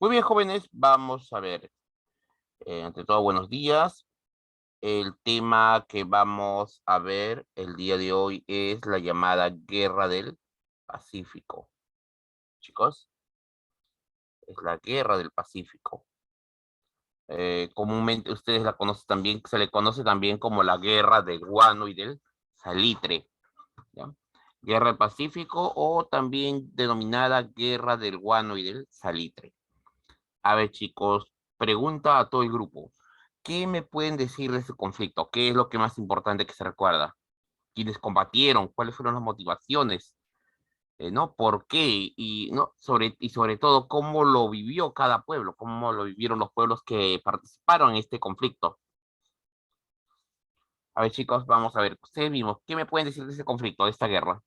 Muy bien, jóvenes, vamos a ver. Ante todo, buenos días. El tema que vamos a ver el día de hoy es la llamada Guerra del Pacífico. Chicos, es la Guerra del Pacífico. Comúnmente ustedes la conocen también, se le conoce también como la Guerra del Guano y del Salitre, ¿ya? Guerra del Pacífico o también denominada Guerra del Guano y del Salitre. A ver, chicos, pregunta a todo el grupo. ¿Qué me pueden decir de ese conflicto? ¿Qué es lo que más importante que se recuerda? ¿Quiénes combatieron? ¿Cuáles fueron las motivaciones? ¿No? ¿Por qué? Y, ¿no? sobre todo, ¿cómo lo vivió cada pueblo? ¿Cómo lo vivieron los pueblos que participaron en este conflicto? A ver, chicos, vamos a ver. Ustedes mismos, ¿qué me pueden decir de ese conflicto, de esta guerra?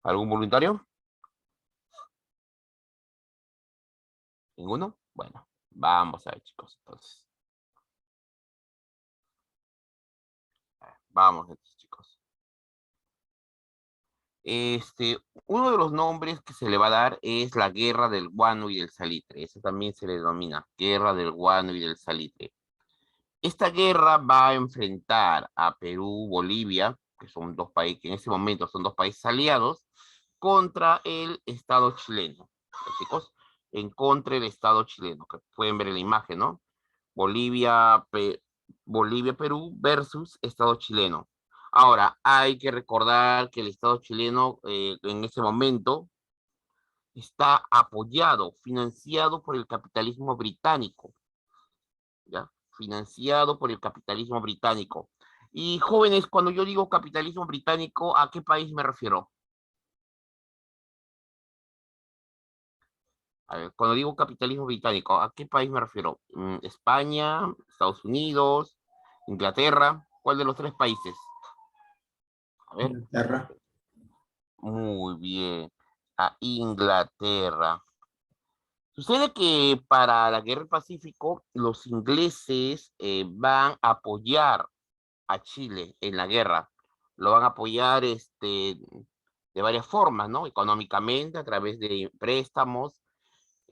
¿Algún voluntario? ¿Ninguno? Bueno, vamos a ver, chicos, entonces. Vamos, entonces, chicos. Uno de los nombres que se le va a dar es la Guerra del Guano y del Salitre. Eso también se le denomina Guerra del Guano y del Salitre. Esta guerra va a enfrentar a Perú, Bolivia, que son dos países, que en ese momento son dos países aliados, contra el Estado chileno. ¿Ya, chicos? En contra del Estado chileno, que pueden ver en la imagen, ¿no? Bolivia, Bolivia, Perú versus Estado chileno. Ahora, hay que recordar que el Estado chileno en ese momento está apoyado, financiado por el capitalismo británico, ¿ya? Financiado por el capitalismo británico. Y jóvenes, cuando yo digo capitalismo británico, ¿a qué país me refiero? A ver, cuando digo capitalismo británico, ¿a qué país me refiero? España, Estados Unidos, Inglaterra, ¿cuál de los tres países? A ver, Inglaterra. muy bien, a Inglaterra. Sucede que para la Guerra del Pacífico, los ingleses van a apoyar a Chile en la guerra. Lo van a apoyar de varias formas, ¿no? Económicamente, a través de préstamos,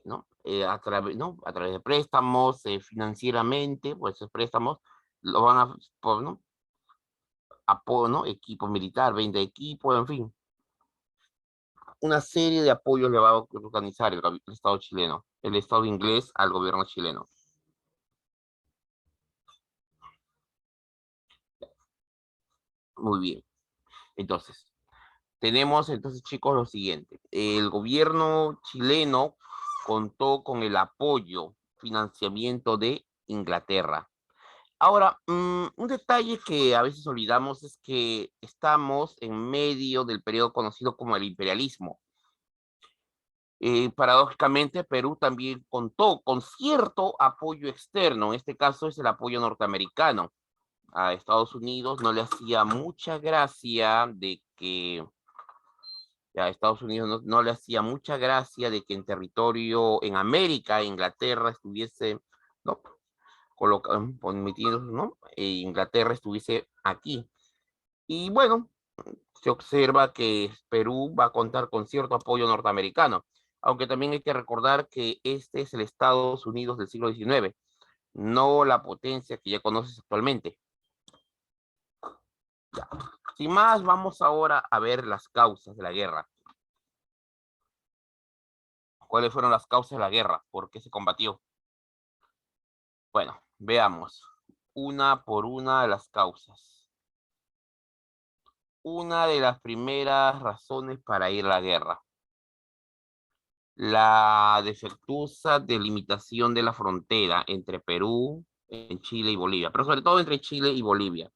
¿no? ¿no? A través de préstamos, financieramente, pues esos préstamos lo van a, ¿no? Apoyo, ¿no? Equipo militar, venta de equipo, en fin. Una serie de apoyos le va a organizar el Estado chileno, el Estado inglés al gobierno chileno. Muy bien. Entonces, tenemos entonces, chicos, lo siguiente. El gobierno chileno contó con el apoyo, financiamiento de Inglaterra. Ahora, un detalle que a veces olvidamos es que estamos en medio del periodo conocido como el imperialismo. Paradójicamente, Perú también contó con cierto apoyo externo, en este caso es el apoyo norteamericano. A Estados Unidos no le hacía mucha gracia de que a Estados Unidos no le hacía mucha gracia de que en territorio, en América, Inglaterra estuviese, ¿no? Permitiendo, ¿no? Inglaterra estuviese aquí. Y bueno, se observa que Perú va a contar con cierto apoyo norteamericano, aunque también hay que recordar que este es el Estados Unidos del siglo XIX, no la potencia que ya conoces actualmente. Ya. Sin más, vamos ahora a ver las causas de la guerra. ¿Cuáles fueron las causas de la guerra? ¿Por qué se combatió? Bueno, veamos una por una de las causas. Una de las primeras razones para ir a la guerra: la defectuosa delimitación de la frontera entre Perú, en Chile y Bolivia, pero sobre todo entre Chile y Bolivia.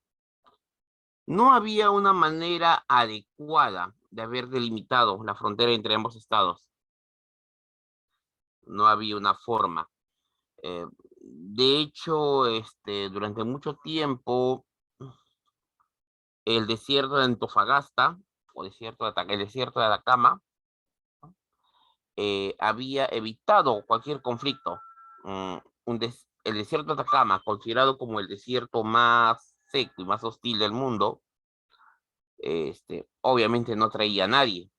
No había una manera adecuada de haber delimitado la frontera entre ambos estados. No había una forma. De hecho, durante mucho tiempo, el desierto de Antofagasta, o el desierto de Atacama, había evitado cualquier conflicto. Mm, el desierto de Atacama, considerado como el desierto más seco y más hostil del mundo, obviamente no traía a nadie.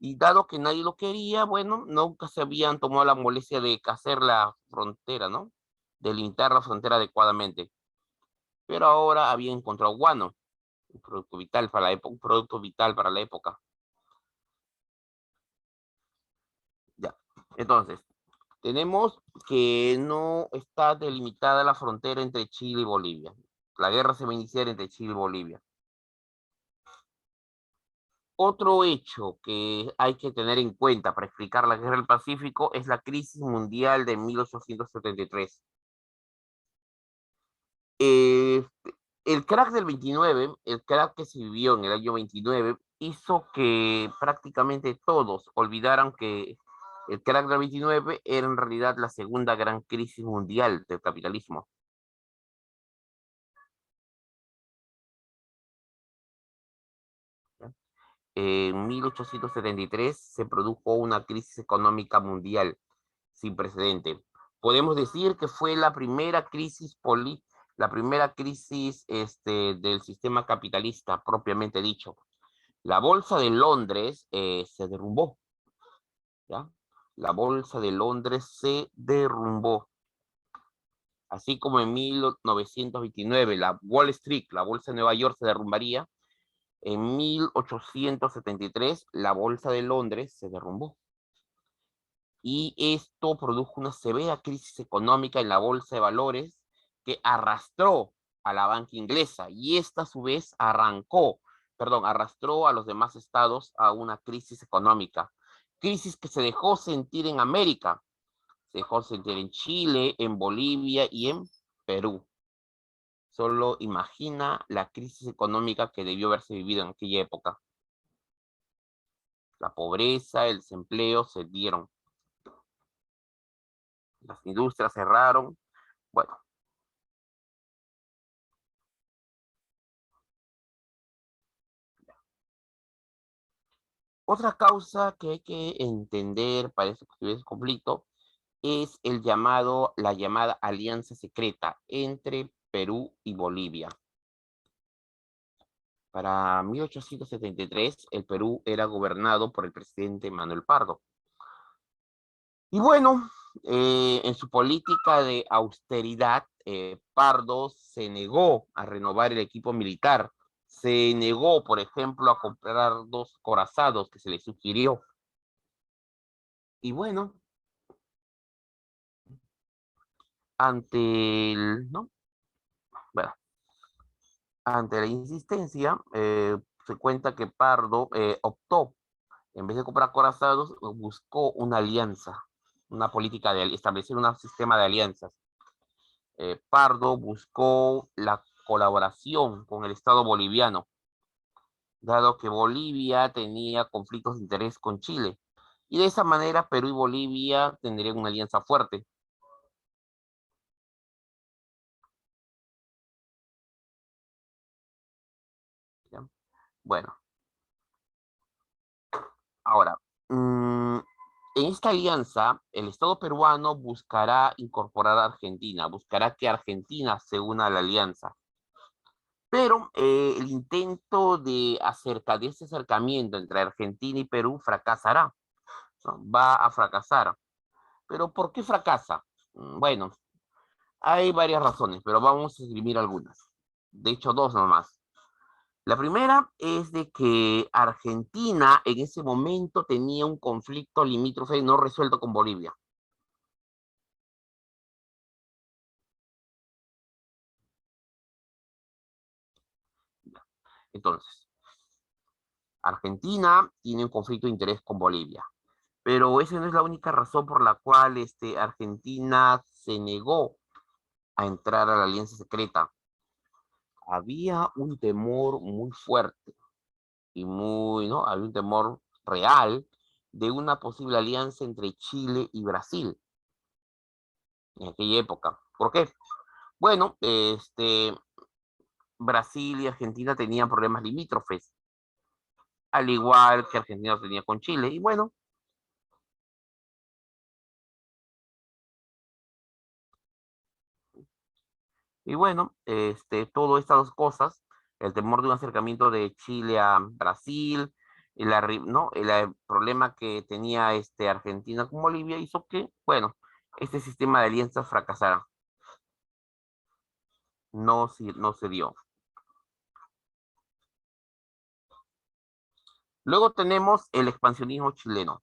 Y dado que nadie lo quería, bueno, nunca se habían tomado la molestia de hacer la frontera, ¿no? Delimitar la frontera adecuadamente. Pero ahora había encontrado guano, un producto vital para la época, un producto vital para la época. Ya. Entonces, tenemos que no está delimitada la frontera entre Chile y Bolivia. La guerra se va a iniciar entre Chile y Bolivia. Otro hecho que hay que tener en cuenta para explicar la guerra del Pacífico es la crisis mundial de 1873. Eh, el crack del 29, el crack que se vivió en el año 29, hizo que prácticamente todos olvidaran que el crack del 29 era en realidad la segunda gran crisis mundial del capitalismo. En 1873 se produjo una crisis económica mundial sin precedente. Podemos decir que fue la primera crisis la primera crisis del sistema capitalista propiamente dicho. La bolsa de Londres se derrumbó, ¿ya? La bolsa de Londres se derrumbó. Así como en 1929 la Wall Street, la bolsa de Nueva York se derrumbaría, en 1873 la bolsa de Londres se derrumbó. Y esto produjo una severa crisis económica en la bolsa de valores que arrastró a la banca inglesa y esta a su vez arrastró a los demás estados a una crisis económica. Crisis que se dejó sentir en América, se dejó sentir en Chile, en Bolivia y en Perú. Solo imagina la crisis económica que debió haberse vivido en aquella época. La pobreza, el desempleo se dieron. Las industrias cerraron. Bueno, otra causa que hay que entender para este posible conflicto es la llamada alianza secreta entre Perú y Bolivia. Para 1873, el Perú era gobernado por el presidente Manuel Pardo. Y bueno, en su política de austeridad, Pardo se negó a renovar el equipo militar. Se negó, por ejemplo, a comprar dos corazados que se le sugirió. Y bueno, ¿no? Bueno, ante la insistencia, se cuenta que Pardo optó, en vez de comprar corazados, buscó una alianza, una política de establecer un sistema de alianzas. Pardo buscó la colaboración con el Estado boliviano, dado que Bolivia tenía conflictos de interés con Chile. Y de esa manera Perú y Bolivia tendrían una alianza fuerte. ¿Ya? Bueno, ahora, en esta alianza, el Estado peruano buscará incorporar a Argentina, buscará que Argentina se una a la alianza. Pero el intento de ese acercamiento entre Argentina y Perú fracasará, ¿no? Va a fracasar. ¿Pero por qué fracasa? Bueno, hay varias razones, pero vamos a escribir algunas. De hecho, dos nomás. La primera es de que Argentina en ese momento tenía un conflicto limítrofe no resuelto con Bolivia. Entonces, Argentina tiene un conflicto de interés con Bolivia. Pero esa no es la única razón por la cual Argentina se negó a entrar a la alianza secreta. Había un temor muy fuerte y ¿no? Había un temor real de una posible alianza entre Chile y Brasil en aquella época. ¿Por qué? Bueno, Brasil y Argentina tenían problemas limítrofes, al igual que Argentina tenía con Chile. Y bueno, todas estas dos cosas, el temor de un acercamiento de Chile a Brasil, ¿no? El problema que tenía Argentina con Bolivia hizo que, bueno, este sistema de alianzas fracasara. No se dio. Luego tenemos el expansionismo chileno.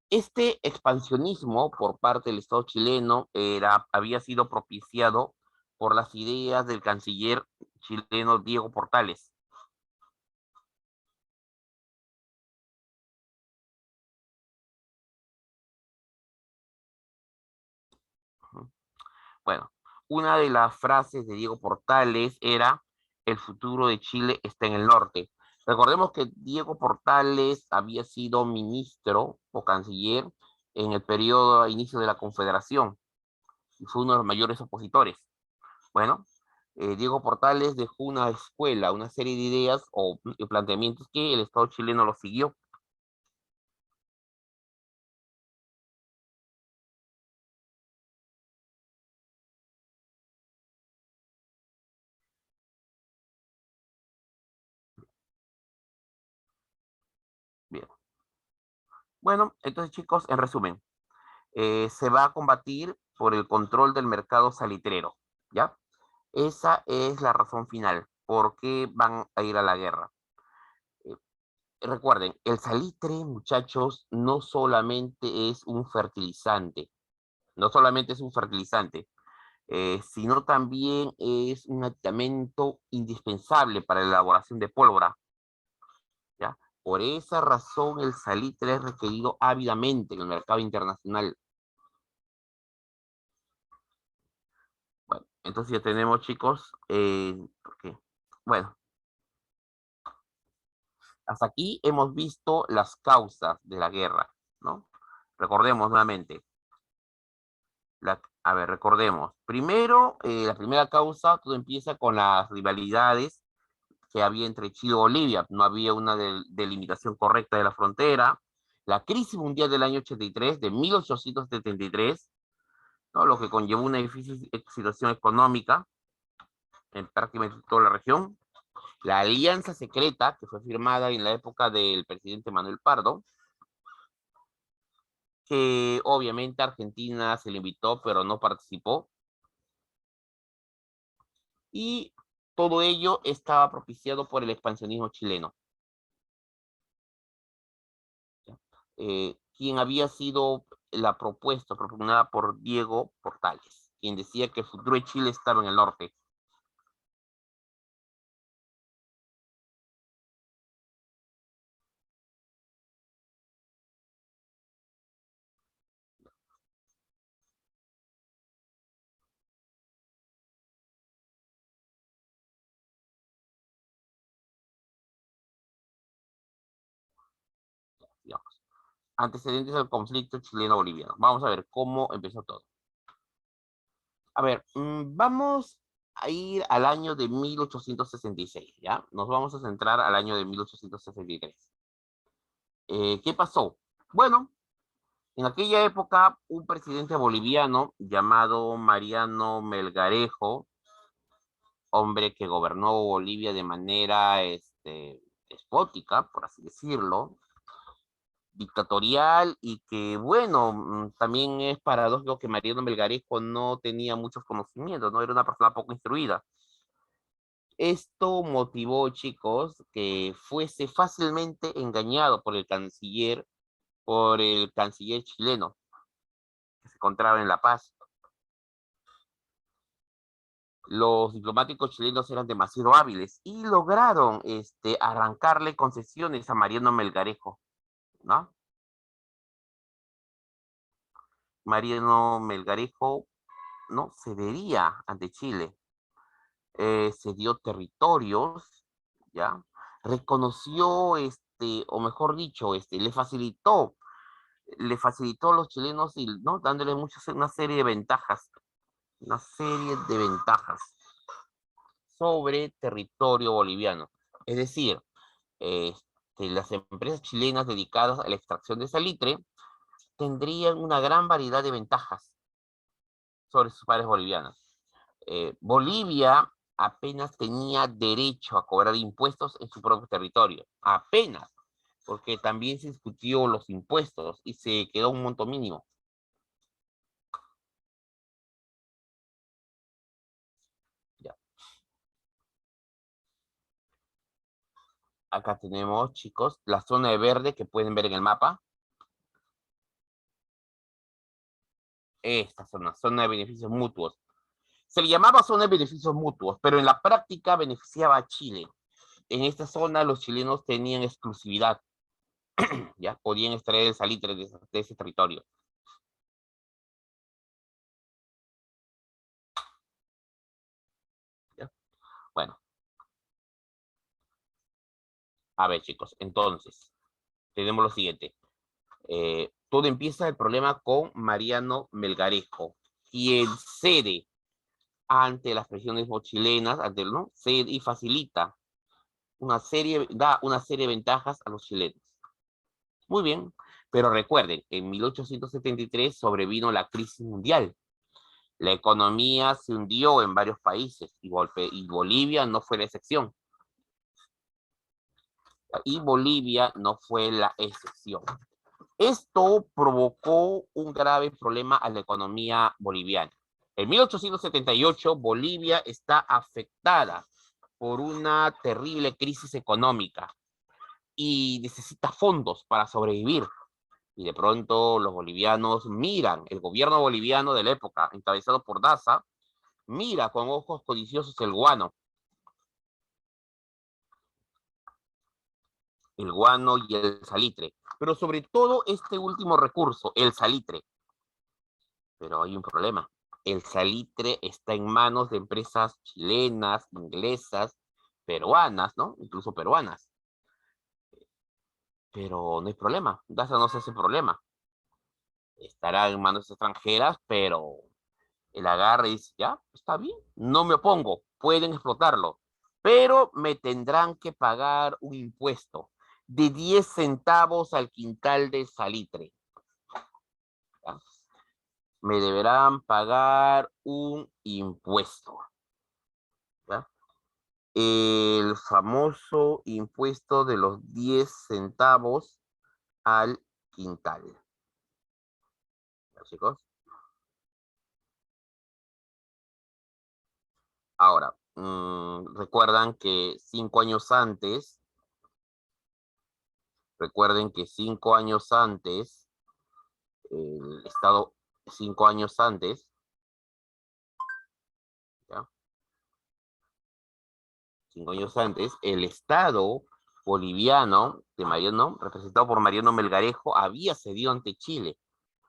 Este expansionismo por parte del Estado chileno había sido propiciado por las ideas del canciller chileno Diego Portales. Bueno, una de las frases de Diego Portales era: el futuro de Chile está en el norte. Recordemos que Diego Portales había sido ministro o canciller en el periodo a inicio de la Confederación y fue uno de los mayores opositores. Bueno, Diego Portales dejó una escuela, una serie de ideas o planteamientos que el Estado chileno lo siguió. Bien. Bueno, entonces chicos, en resumen, se va a combatir por el control del mercado salitrero, ¿ya? Esa es la razón final, por qué van a ir a la guerra. Eh, Recuerden, el salitre, muchachos, no solamente es un fertilizante, no solamente es un fertilizante, sino también es un aditamento indispensable para la elaboración de pólvora, ¿ya? Por esa razón el salitre es requerido ávidamente en el mercado internacional. Bueno, entonces ya tenemos, chicos, ¿por qué? Bueno, hasta aquí hemos visto las causas de la guerra, ¿no? Recordemos nuevamente. A ver, recordemos. Primero, la primera causa, todo empieza con las rivalidades que había entre Chile y Bolivia. No había una delimitación correcta de la frontera. La crisis mundial del año 83, de 1873, ¿no? Lo que conllevó una difícil situación económica en prácticamente toda la región. La alianza secreta, que fue firmada en la época del presidente Manuel Pardo, que obviamente Argentina se le invitó, pero no participó. Y todo ello estaba propiciado por el expansionismo chileno, quien había sido la propuesta propugnada por Diego Portales, quien decía que el futuro de Chile estaba en el norte. Digamos. Antecedentes del conflicto chileno-boliviano. Vamos a ver cómo empezó todo. A ver, vamos a ir al año de 1866, ¿ya? Nos vamos a centrar al año de 1863. ¿Qué pasó? Bueno, en aquella época, un presidente boliviano llamado Mariano Melgarejo, hombre que gobernó Bolivia de manera despótica, por así decirlo, dictatorial, y que, bueno, también es paradójico que Mariano Melgarejo no tenía muchos conocimientos, no era una persona poco instruida. Esto motivó, chicos, que fuese fácilmente engañado por el canciller chileno, que se encontraba en La Paz. Los diplomáticos chilenos eran demasiado hábiles y lograron arrancarle concesiones a Mariano Melgarejo, ¿no? Mariano Melgarejo no cedería ante Chile, cedió territorios, ¿ya? Reconoció, o mejor dicho, le facilitó a los chilenos, y, ¿no? Dándoles una serie de ventajas, una serie de ventajas sobre territorio boliviano. Es decir, las empresas chilenas dedicadas a la extracción de salitre tendrían una gran variedad de ventajas sobre sus pares bolivianos. Bolivia apenas tenía derecho a cobrar impuestos en su propio territorio. Apenas, porque también se discutió los impuestos y se quedó un monto mínimo. Ya. Acá tenemos, chicos, la zona de verde que pueden ver en el mapa. Esta zona de beneficios mutuos. Se le llamaba zona de beneficios mutuos, pero en la práctica beneficiaba a Chile. En esta zona los chilenos tenían exclusividad, ya podían extraer el salitre de ese territorio. ¿Ya? Bueno, a ver chicos, entonces, tenemos lo siguiente. Todo empieza el problema con Mariano Melgarejo, quien cede ante las presiones chilenas, ¿no? Cede y facilita da una serie de ventajas a los chilenos. Muy bien, pero recuerden, en 1873 sobrevino la crisis mundial. La economía se hundió en varios países y Bolivia no fue la excepción. Y Bolivia no fue la excepción. Esto provocó un grave problema a la economía boliviana. En 1878, Bolivia está afectada por una terrible crisis económica y necesita fondos para sobrevivir. Y de pronto los bolivianos miran, el gobierno boliviano de la época, encabezado por Daza, mira con ojos codiciosos el guano y el salitre. Pero sobre todo este último recurso, el salitre. Pero hay un problema. El salitre está en manos de empresas chilenas, inglesas, peruanas, ¿no? Incluso peruanas. Pero no hay problema. Daza no se hace problema. Estará en manos extranjeras, pero el agarre dice, ya, está bien, no me opongo, pueden explotarlo, pero me tendrán que pagar un impuesto de 10 centavos al quintal de salitre. ¿Ya? Me deberán pagar un impuesto. ¿Ya? El famoso impuesto de los 10 centavos al quintal. ¿Ya, chicos? Ahora, recuerdan que 5 años antes, recuerden que 5 años antes, el Estado, 5 años antes, ¿ya? 5 años antes, el Estado boliviano de Mariano, representado por Mariano Melgarejo, había cedido ante Chile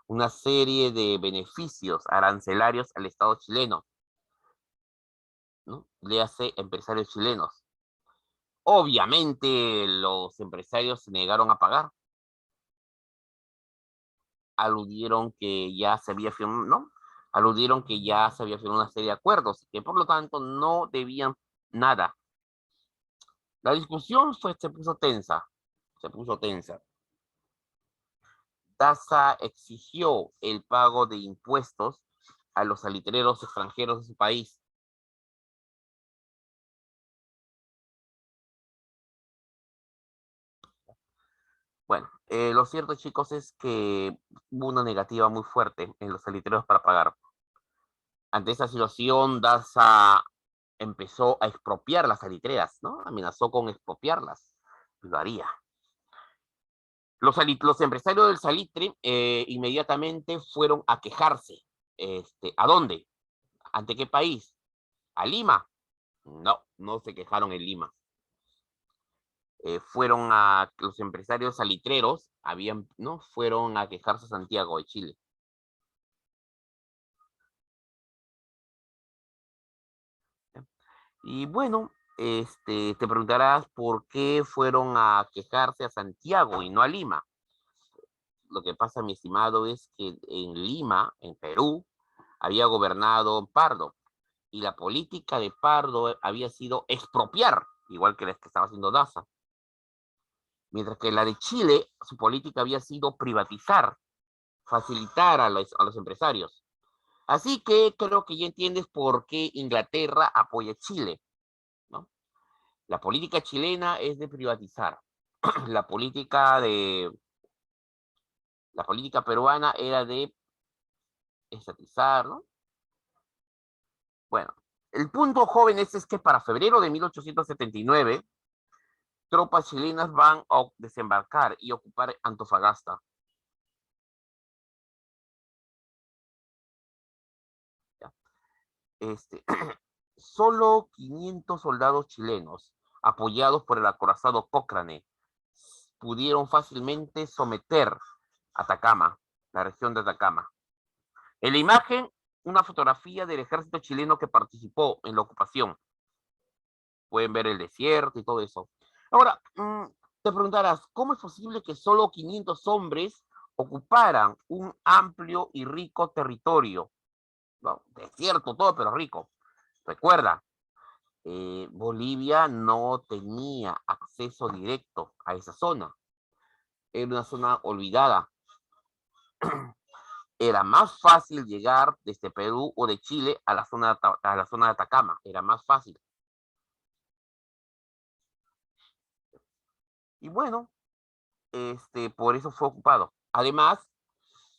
una serie de beneficios arancelarios al Estado chileno, ¿no? Le hace empresarios chilenos. Obviamente los empresarios se negaron a pagar, aludieron que ya se había firmado, ¿no? Aludieron que ya se había firmado una serie de acuerdos y que por lo tanto no debían nada. La discusión se puso tensa, se puso tensa. Daza exigió el pago de impuestos a los salitreros extranjeros de su país. Bueno, lo cierto, chicos, es que hubo una negativa muy fuerte en los salitreros para pagar. Ante esa situación, Daza empezó a expropiar las salitreras, ¿no? Amenazó con expropiarlas. Lo haría. Los empresarios del salitre inmediatamente fueron a quejarse. ¿A dónde? ¿Ante qué país? ¿A Lima? No, no se quejaron en Lima. Fueron a los empresarios salitreros, ¿no? Fueron a quejarse a Santiago de Chile. Y bueno, te preguntarás por qué fueron a quejarse a Santiago y no a Lima. Lo que pasa, mi estimado, es que en Lima, en Perú, había gobernado Pardo y la política de Pardo había sido expropiar, igual que la que estaba haciendo Daza. Mientras que la de Chile, su política había sido privatizar, facilitar a los empresarios. Así que creo que ya entiendes por qué Inglaterra apoya a Chile, ¿no? La política chilena es de privatizar. La política peruana era de estatizar, ¿no? Bueno, el punto, jóvenes, es que para febrero de 1879, tropas chilenas van a desembarcar y ocupar Antofagasta. ¿Ya? Solo 500 soldados chilenos, apoyados por el acorazado Cochrane, pudieron fácilmente someter Atacama, la región de Atacama. En la imagen, una fotografía del ejército chileno que participó en la ocupación. Pueden ver el desierto y todo eso. Ahora, te preguntarás, ¿cómo es posible que solo 500 hombres ocuparan un amplio y rico territorio? ¿No? Desierto todo, pero rico. Recuerda, Bolivia no tenía acceso directo a esa zona. Era una zona olvidada. Era más fácil llegar desde Perú o de Chile a la zona de Atacama. Era más fácil. Y bueno, por eso fue ocupado. Además,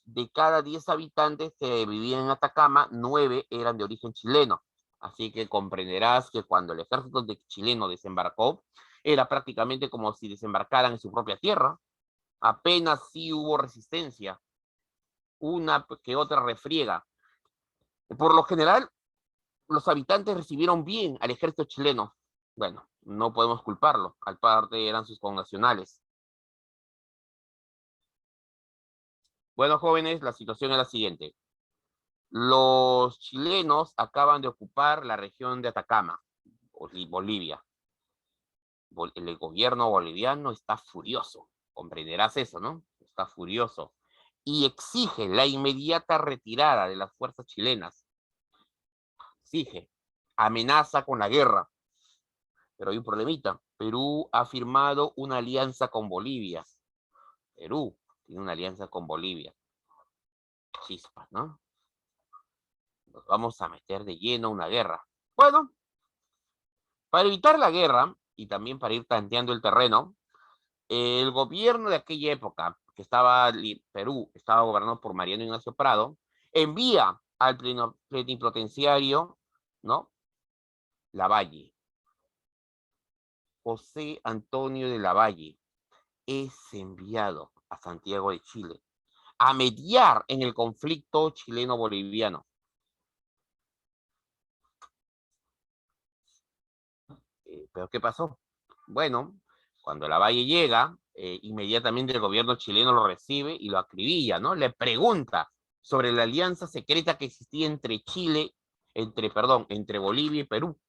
de cada 10 habitantes que vivían en Atacama, 9 eran de origen chileno. Así que comprenderás que cuando el ejército chileno desembarcó, era prácticamente como si desembarcaran en su propia tierra. Apenas sí hubo resistencia, una que otra refriega. Por lo general, los habitantes recibieron bien al ejército chileno. Bueno, no podemos culparlo, al parte eran sus connacionales. Bueno, jóvenes, la situación es la siguiente. Los chilenos acaban de ocupar la región de Atacama, Bolivia. El gobierno boliviano está furioso, comprenderás eso, ¿no? Está furioso y exige la inmediata retirada de las fuerzas chilenas. Exige, amenaza con la guerra. Pero hay un problemita. Perú ha firmado una alianza con Bolivia. Perú tiene una alianza con Bolivia. Chispas, ¿no? Nos vamos a meter de lleno a una guerra. Bueno, para evitar la guerra y también para ir tanteando el terreno, el gobierno de aquella época, que estaba Perú, estaba gobernado por Mariano Ignacio Prado, envía al plenipotenciario, ¿no? Lavalle. José Antonio de Lavalle es enviado a Santiago de Chile a mediar en el conflicto chileno-boliviano. ¿Pero qué pasó? Bueno, cuando Lavalle llega, inmediatamente el gobierno chileno lo recibe y lo acribilla, ¿no? Le pregunta sobre la alianza secreta que existía entre entre Bolivia y Perú.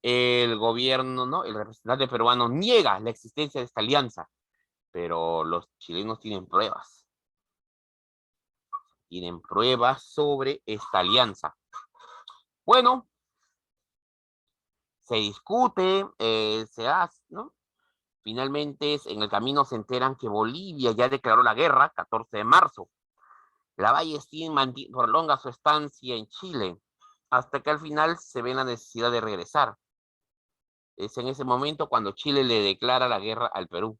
El gobierno, ¿no? El representante peruano niega la existencia de esta alianza, pero los chilenos tienen pruebas. Tienen pruebas sobre esta alianza. Bueno, se discute, se hace, ¿no? Finalmente, en el camino se enteran que Bolivia ya declaró la guerra, 14 de marzo. Lavalle prolonga su estancia en Chile, hasta que al final se ve la necesidad de regresar. Es en ese momento cuando Chile le declara la guerra al Perú.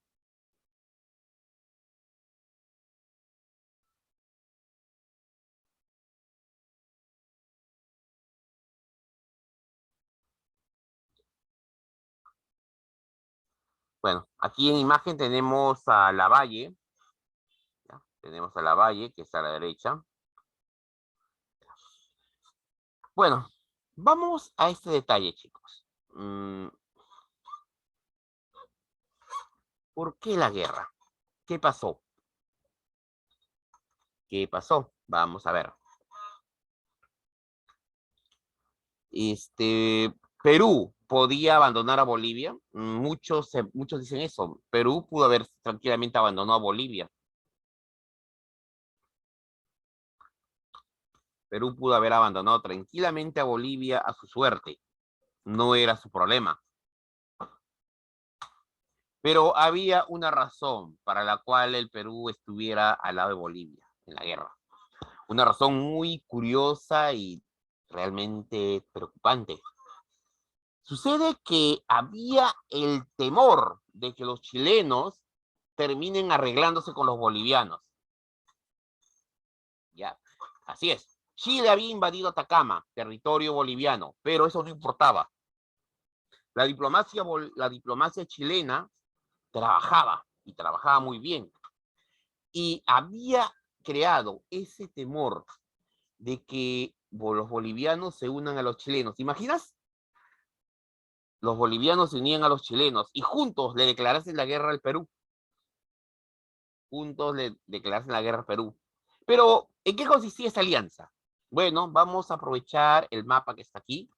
Bueno, aquí en imagen tenemos a Lavalle, ¿ya? Tenemos a Lavalle, que está a la derecha. Bueno, vamos a este detalle, chicos. ¿Por qué la guerra? ¿Qué pasó? ¿Qué pasó? Vamos a ver. Perú podía abandonar a Bolivia. Muchos dicen eso. Perú pudo haber tranquilamente abandonado a Bolivia. Perú pudo haber abandonado tranquilamente a Bolivia a su suerte. No era su problema. Pero había una razón para la cual el Perú estuviera al lado de Bolivia en la guerra. Una razón muy curiosa y realmente preocupante. Sucede que había el temor de que los chilenos terminen arreglándose con los bolivianos. Ya, así es. Chile había invadido Atacama, territorio boliviano, pero eso no importaba. La diplomacia chilena trabajaba y trabajaba muy bien. Y había creado ese temor de que los bolivianos se unan a los chilenos. ¿Te imaginas? Los bolivianos se unían a los chilenos y juntos le declarasen la guerra al Perú. Juntos le declarasen la guerra al Perú. Pero, ¿en qué consistía esa alianza? Bueno, vamos a aprovechar el mapa que está aquí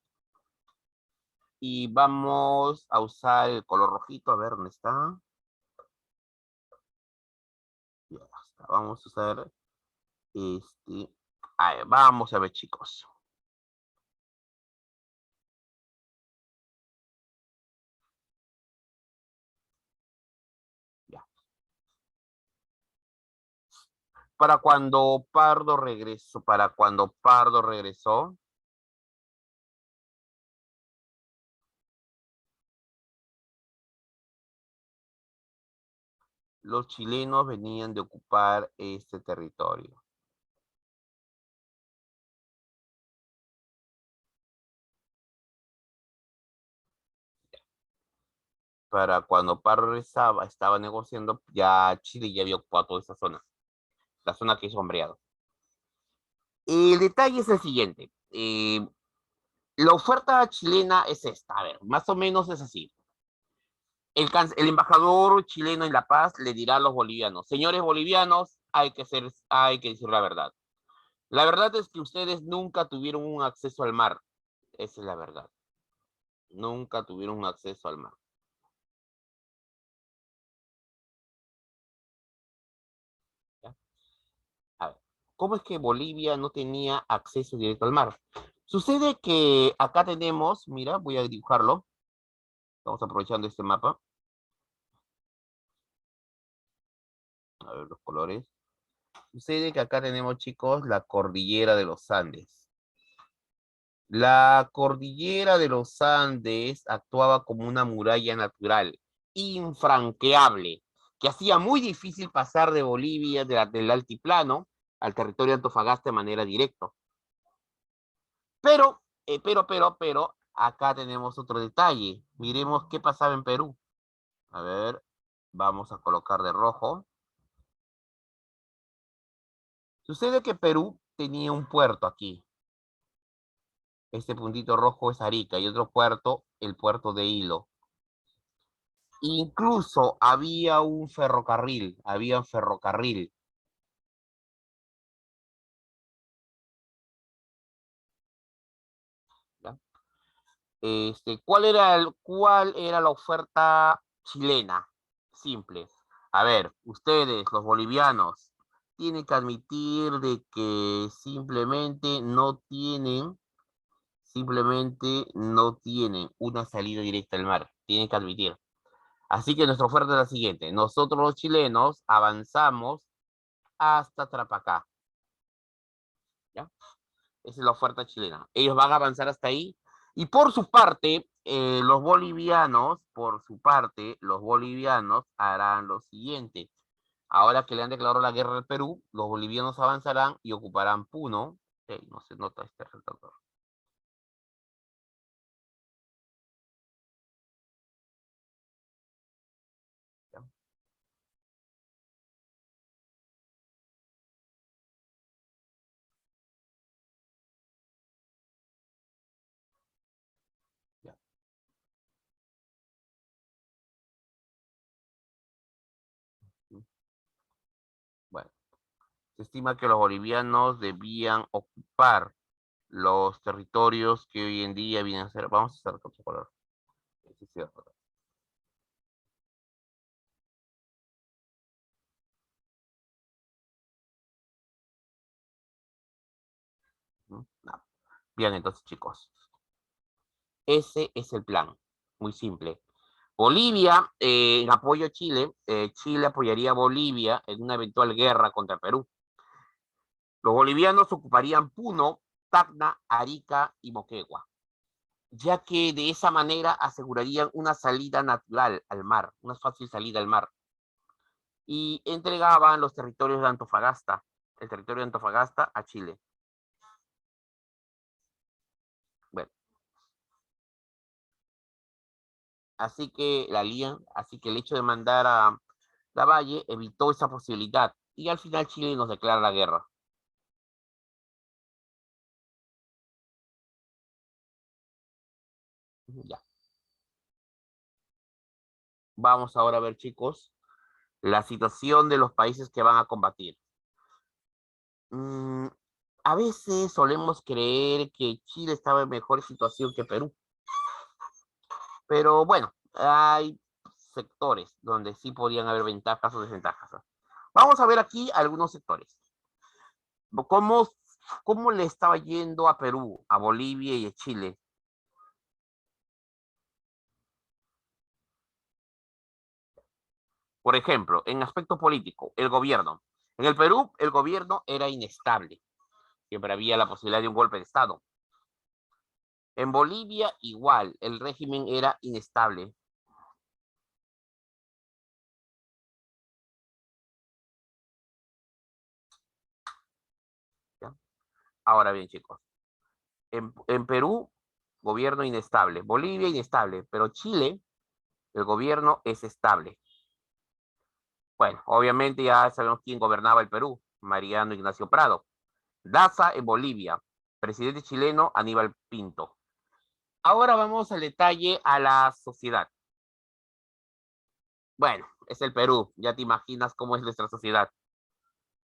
y vamos a usar el color rojito. A ver, ¿dónde está? Ya está. Vamos a usar este. A ver, vamos a ver, chicos. Ya. Para cuando Pardo regresó, los chilenos venían de ocupar este territorio. Para cuando Pardo regresaba, estaba negociando, ya Chile ya había ocupado toda esa zona, la zona que es sombreado. El detalle es el siguiente. La oferta chilena es esta, a ver, más o menos es así. El embajador chileno en La Paz le dirá a los bolivianos, señores bolivianos, hay que decir la verdad. La verdad es que ustedes nunca tuvieron un acceso al mar. Esa es la verdad. Nunca tuvieron un acceso al mar. ¿Ya? A ver, ¿cómo es que Bolivia no tenía acceso directo al mar? Sucede que acá tenemos, mira, voy a dibujarlo. Estamos aprovechando este mapa. A ver los colores. Sucede que acá tenemos, chicos, la cordillera de los Andes. La cordillera de los Andes actuaba como una muralla natural, infranqueable, que hacía muy difícil pasar de Bolivia, del altiplano, al territorio de Antofagasta de manera directa. Pero, acá tenemos otro detalle. Miremos qué pasaba en Perú. A ver, vamos a colocar de rojo. Sucede que Perú tenía un puerto aquí. Este puntito rojo es Arica y otro puerto, el puerto de Hilo. Incluso había un ferrocarril. ¿Ya? ¿Cuál era la oferta chilena? Simple. A ver, ustedes, los bolivianos, tienen que admitir de que simplemente no tienen una salida directa al mar. Tienen que admitir. Así que nuestra oferta es la siguiente. Nosotros los chilenos avanzamos hasta Trapacá. ¿Ya? Esa es la oferta chilena. Ellos van a avanzar hasta ahí. Y los bolivianos harán lo siguiente. Ahora que le han declarado la guerra al Perú, los bolivianos avanzarán y ocuparán Puno. No se nota este retrato. ¿Ya? ¿Ya? Bueno, se estima que los bolivianos debían ocupar los territorios que hoy en día vienen a ser. Vamos a hacer otro color. Ese es cierto. ¿No? No. Bien, entonces, chicos, ese es el plan. Muy simple. Bolivia, en apoyo a Chile, Chile apoyaría a Bolivia en una eventual guerra contra Perú. Los bolivianos ocuparían Puno, Tacna, Arica y Moquegua, ya que de esa manera asegurarían una salida natural al mar, una fácil salida al mar, y entregaban los territorios de Antofagasta, el territorio de Antofagasta a Chile. Bueno, así que el hecho de mandar a Lavalle evitó esa posibilidad, y al final Chile nos declara la guerra. Ya. Vamos ahora a ver, chicos, la situación de los países que van a combatir. Mm, a veces solemos creer que Chile estaba en mejor situación que Perú, pero bueno, hay sectores donde sí podían haber ventajas o desventajas. Vamos a ver aquí algunos sectores. ¿Cómo, cómo le estaba yendo a Perú, a Bolivia y a Chile? Por ejemplo, en aspecto político, el gobierno. En el Perú, el gobierno era inestable. Siempre había la posibilidad de un golpe de Estado. En Bolivia, igual, el régimen era inestable. ¿Ya? Ahora bien, chicos, en Perú, gobierno inestable. Bolivia, inestable. Pero Chile, el gobierno es estable. Bueno, obviamente ya sabemos quién gobernaba el Perú. Mariano Ignacio Prado. Daza en Bolivia. Presidente chileno Aníbal Pinto. Ahora vamos al detalle a la sociedad. Bueno, es el Perú. Ya te imaginas cómo es nuestra sociedad.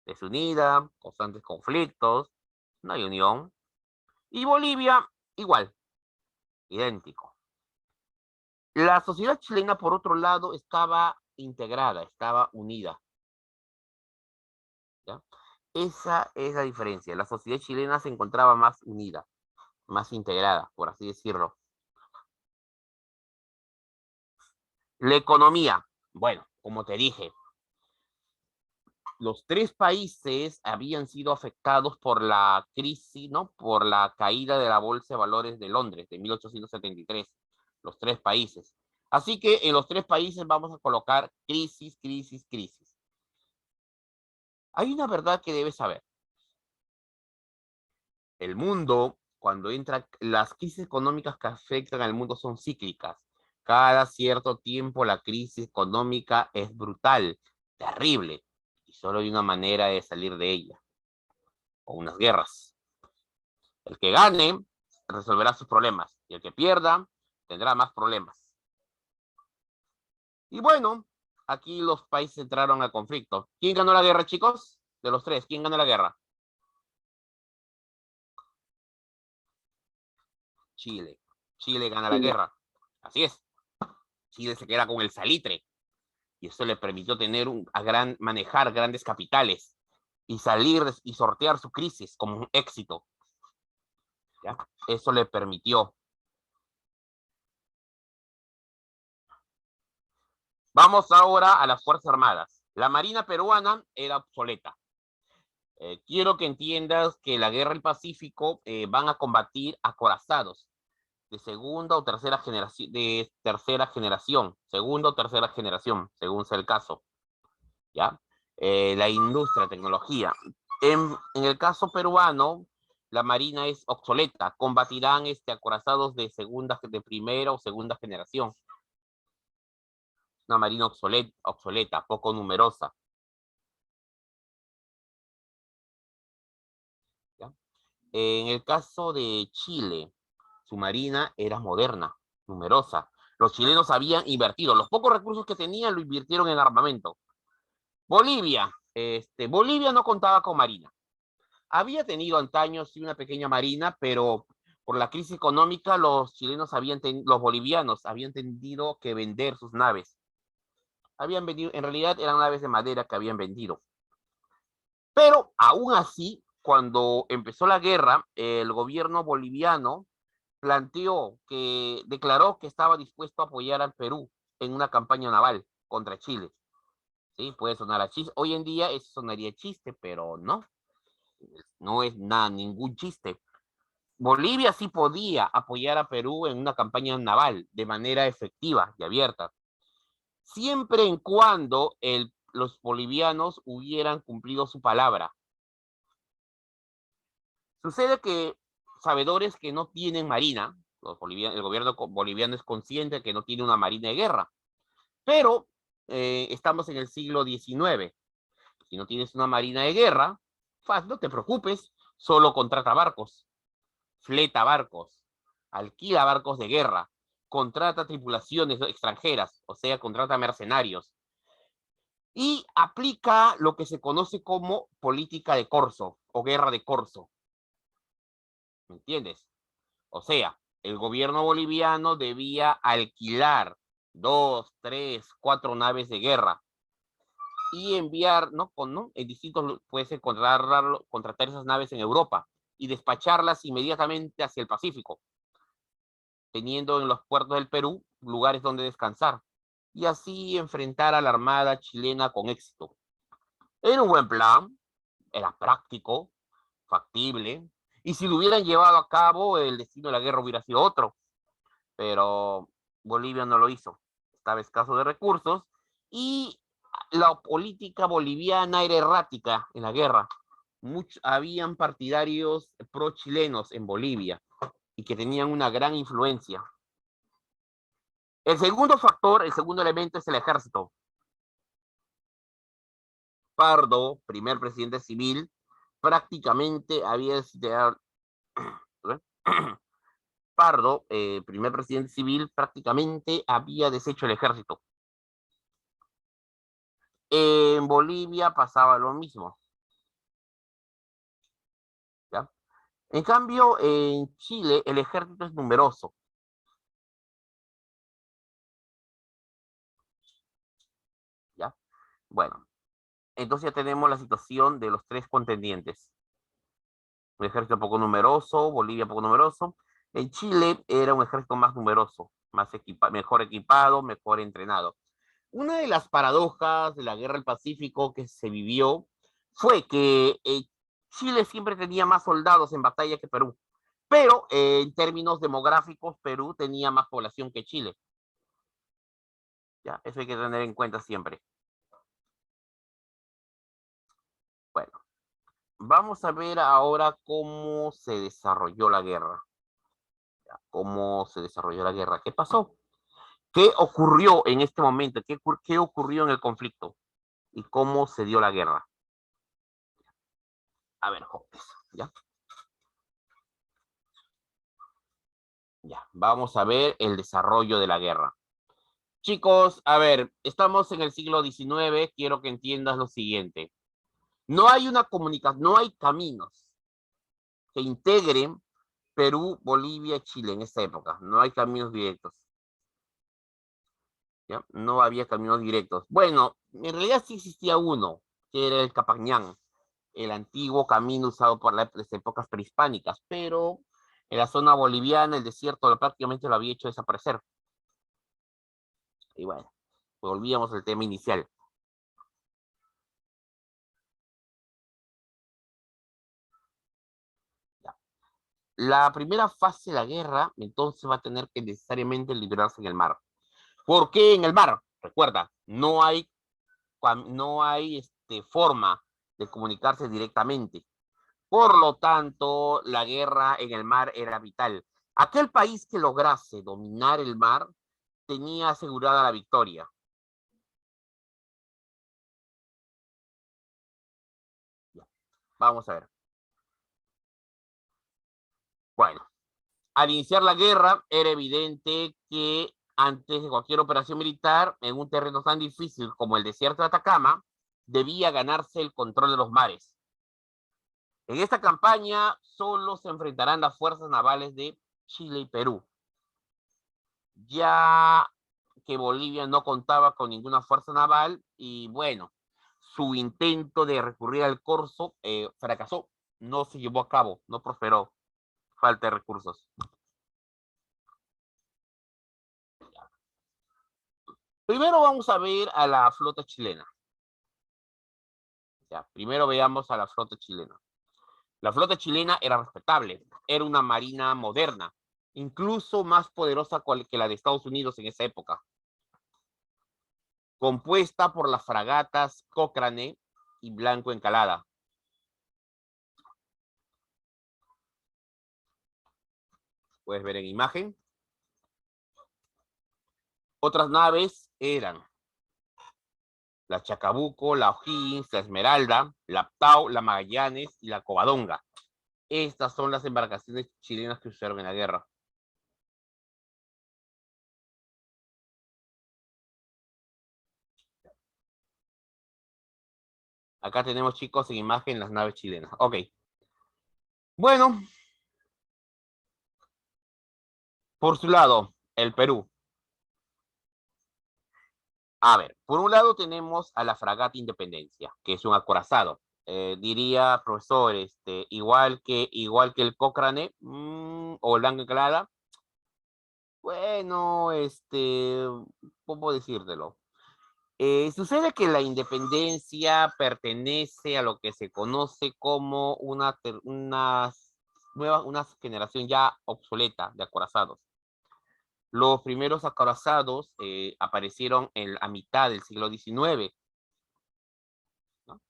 Desunida, constantes conflictos, no hay unión. Y Bolivia, igual, idéntico. La sociedad chilena, por otro lado, estaba integrada, estaba unida. ¿Ya? Esa es la diferencia. La sociedad chilena se encontraba más unida, más integrada, por así decirlo. La economía, bueno, como te dije, los tres países habían sido afectados por la crisis, ¿no? Por la caída de la Bolsa de Valores de Londres de 1873. Los tres países. Así que en los tres países vamos a colocar crisis, crisis, crisis. Hay una verdad que debes saber. El mundo, cuando entra, las crisis económicas que afectan al mundo son cíclicas. Cada cierto tiempo la crisis económica es brutal, terrible, y solo hay una manera de salir de ella, o unas guerras. El que gane resolverá sus problemas, y el que pierda tendrá más problemas. Y bueno, aquí los países entraron al conflicto. ¿Quién ganó la guerra, chicos? De los tres, ¿quién ganó la guerra? Chile. Chile gana la guerra. Así es. Chile se queda con el salitre. Y eso le permitió tener manejar grandes capitales y salir y sortear su crisis como un éxito. ¿Ya? Eso le permitió. Vamos ahora a las Fuerzas Armadas. La Marina peruana era obsoleta. Quiero que entiendas que la guerra del Pacífico van a combatir acorazados de segunda o tercera generación, segunda o tercera generación, según sea el caso, ¿ya? La industria, tecnología. En el caso peruano, la marina es obsoleta, combatirán acorazados de primera o segunda generación. Una marina obsoleta, poco numerosa. ¿Ya? En el caso de Chile, su marina era moderna, numerosa. Los chilenos habían invertido, los pocos recursos que tenían lo invirtieron en armamento. Bolivia, Bolivia no contaba con marina. Había tenido antaño sí una pequeña marina, pero por la crisis económica los bolivianos habían tenido que vender sus naves. Habían vendido, en realidad eran naves de madera que habían vendido. Pero aún así, cuando empezó la guerra, el gobierno boliviano declaró que estaba dispuesto a apoyar al Perú en una campaña naval contra Chile. Sí, puede sonar a chiste. Hoy en día eso sonaría chiste, pero no. No es nada, ningún chiste. Bolivia sí podía apoyar a Perú en una campaña naval de manera efectiva y abierta, siempre en cuando los bolivianos hubieran cumplido su palabra. Sucede que sabedores que no tienen marina, el gobierno boliviano es consciente que no tiene una marina de guerra, pero estamos en el siglo XIX. Si no tienes una marina de guerra, no te preocupes, solo contrata barcos, fleta barcos, alquila barcos de guerra, contrata tripulaciones extranjeras, o sea, contrata mercenarios, y aplica lo que se conoce como política de corso o guerra de corso. ¿Me entiendes? O sea, el gobierno boliviano debía alquilar 2, 3, 4 naves de guerra y enviar, ¿no? En distintos, puede ser contratar esas naves en Europa y despacharlas inmediatamente hacia el Pacífico, teniendo en los puertos del Perú lugares donde descansar y así enfrentar a la Armada chilena con éxito. Era un buen plan, era práctico, factible, y si lo hubieran llevado a cabo, el destino de la guerra hubiera sido otro, pero Bolivia no lo hizo. Estaba escaso de recursos y la política boliviana era errática en la guerra. Habían partidarios pro-chilenos en Bolivia y que tenían una gran influencia. El segundo factor, el segundo elemento es el ejército. Pardo, primer presidente civil, prácticamente había Pardo, primer presidente civil, prácticamente había deshecho el ejército. En Bolivia pasaba lo mismo. ¿Ya? En cambio, en Chile el ejército es numeroso. ¿Ya? Bueno, entonces ya tenemos la situación de los tres contendientes. Un ejército poco numeroso, Bolivia poco numeroso. En Chile era un ejército más numeroso, mejor equipado, mejor entrenado. Una de las paradojas de la Guerra del Pacífico que se vivió fue que Chile siempre tenía más soldados en batalla que Perú, pero en términos demográficos Perú tenía más población que Chile. ¿Ya? Eso hay que tener en cuenta siempre. Bueno, vamos a ver ahora cómo se desarrolló la guerra. ¿Ya? ¿Cómo se desarrolló la guerra? ¿Qué pasó? ¿Qué ocurrió en este momento? ¿Qué ocurrió en el conflicto? ¿Y cómo se dio la guerra? A ver, jóvenes, ¿ya? Ya, vamos a ver el desarrollo de la guerra. Chicos, a ver, estamos en el siglo XIX, quiero que entiendas lo siguiente. No hay una comunicación, no hay caminos que integren Perú, Bolivia y Chile en esta época. No hay caminos directos. ¿Ya? No había caminos directos. Bueno, en realidad sí existía uno, que era el Capañán, el antiguo camino usado por las épocas prehispánicas, pero en la zona boliviana, el desierto prácticamente lo había hecho desaparecer. Y bueno, volvíamos al tema inicial. Ya. La primera fase de la guerra, entonces, va a tener que necesariamente librarse en el mar. ¿Por qué en el mar? Recuerda, no hay forma de comunicarse directamente. Por lo tanto, la guerra en el mar era vital. Aquel país que lograse dominar el mar tenía asegurada la victoria. Ya. Vamos a ver. Bueno, al iniciar la guerra era evidente que antes de cualquier operación militar, en un terreno tan difícil como el desierto de Atacama, debía ganarse el control de los mares. En esta campaña solo se enfrentarán las fuerzas navales de Chile y Perú, ya que Bolivia no contaba con ninguna fuerza naval y bueno, su intento de recurrir al corso fracasó, no se llevó a cabo, no prosperó, falta de recursos. Primero vamos a ver a la flota chilena. Ya, primero veamos a la flota chilena. La flota chilena era respetable, era una marina moderna, incluso más poderosa que la de Estados Unidos en esa época, compuesta por las fragatas Cochrane y Blanco Encalada. Puedes ver en imagen. Otras naves eran la Chacabuco, la O'Higgins, la Esmeralda, la Ptao, la Magallanes y la Covadonga. Estas son las embarcaciones chilenas que usaron en la guerra. Acá tenemos, chicos, en imagen las naves chilenas. Ok. Bueno, por su lado, el Perú. A ver, por un lado tenemos a la fragata Independencia, que es un acorazado. Diría, profesor, igual que el Cochrane o el Blanco Encalada. Bueno, ¿cómo decírtelo? Sucede que la Independencia pertenece a lo que se conoce como una generación ya obsoleta de acorazados. Los primeros acorazados aparecieron a mitad del siglo XIX, ¿no?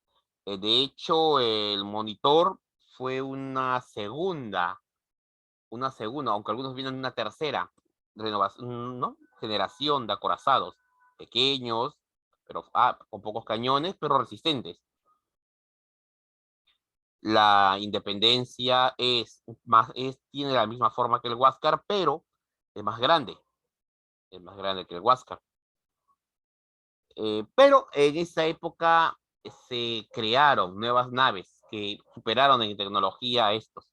De hecho, el Monitor fue una segunda, aunque algunos vienen una tercera renovación, ¿no? Generación de acorazados, pequeños, pero con pocos cañones, pero resistentes. La Independencia tiene la misma forma que el Huáscar, pero es más grande que el Huáscar. Pero en esa época se crearon nuevas naves que superaron en tecnología a estos.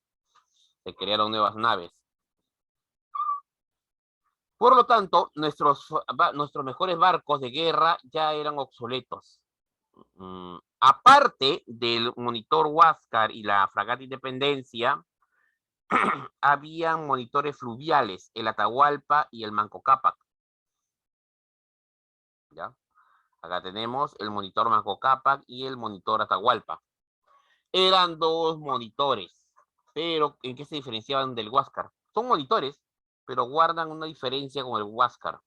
Se crearon nuevas naves. Por lo tanto, nuestros mejores barcos de guerra ya eran obsoletos. Aparte del Monitor Huáscar y la fragata Independencia, habían monitores fluviales, el Atahualpa y el Manco Cápac. ¿Ya? Acá tenemos el monitor Manco Cápac y el monitor Atahualpa. Eran dos monitores, pero ¿en qué se diferenciaban del Huáscar? Son monitores, pero guardan una diferencia con el Huáscar.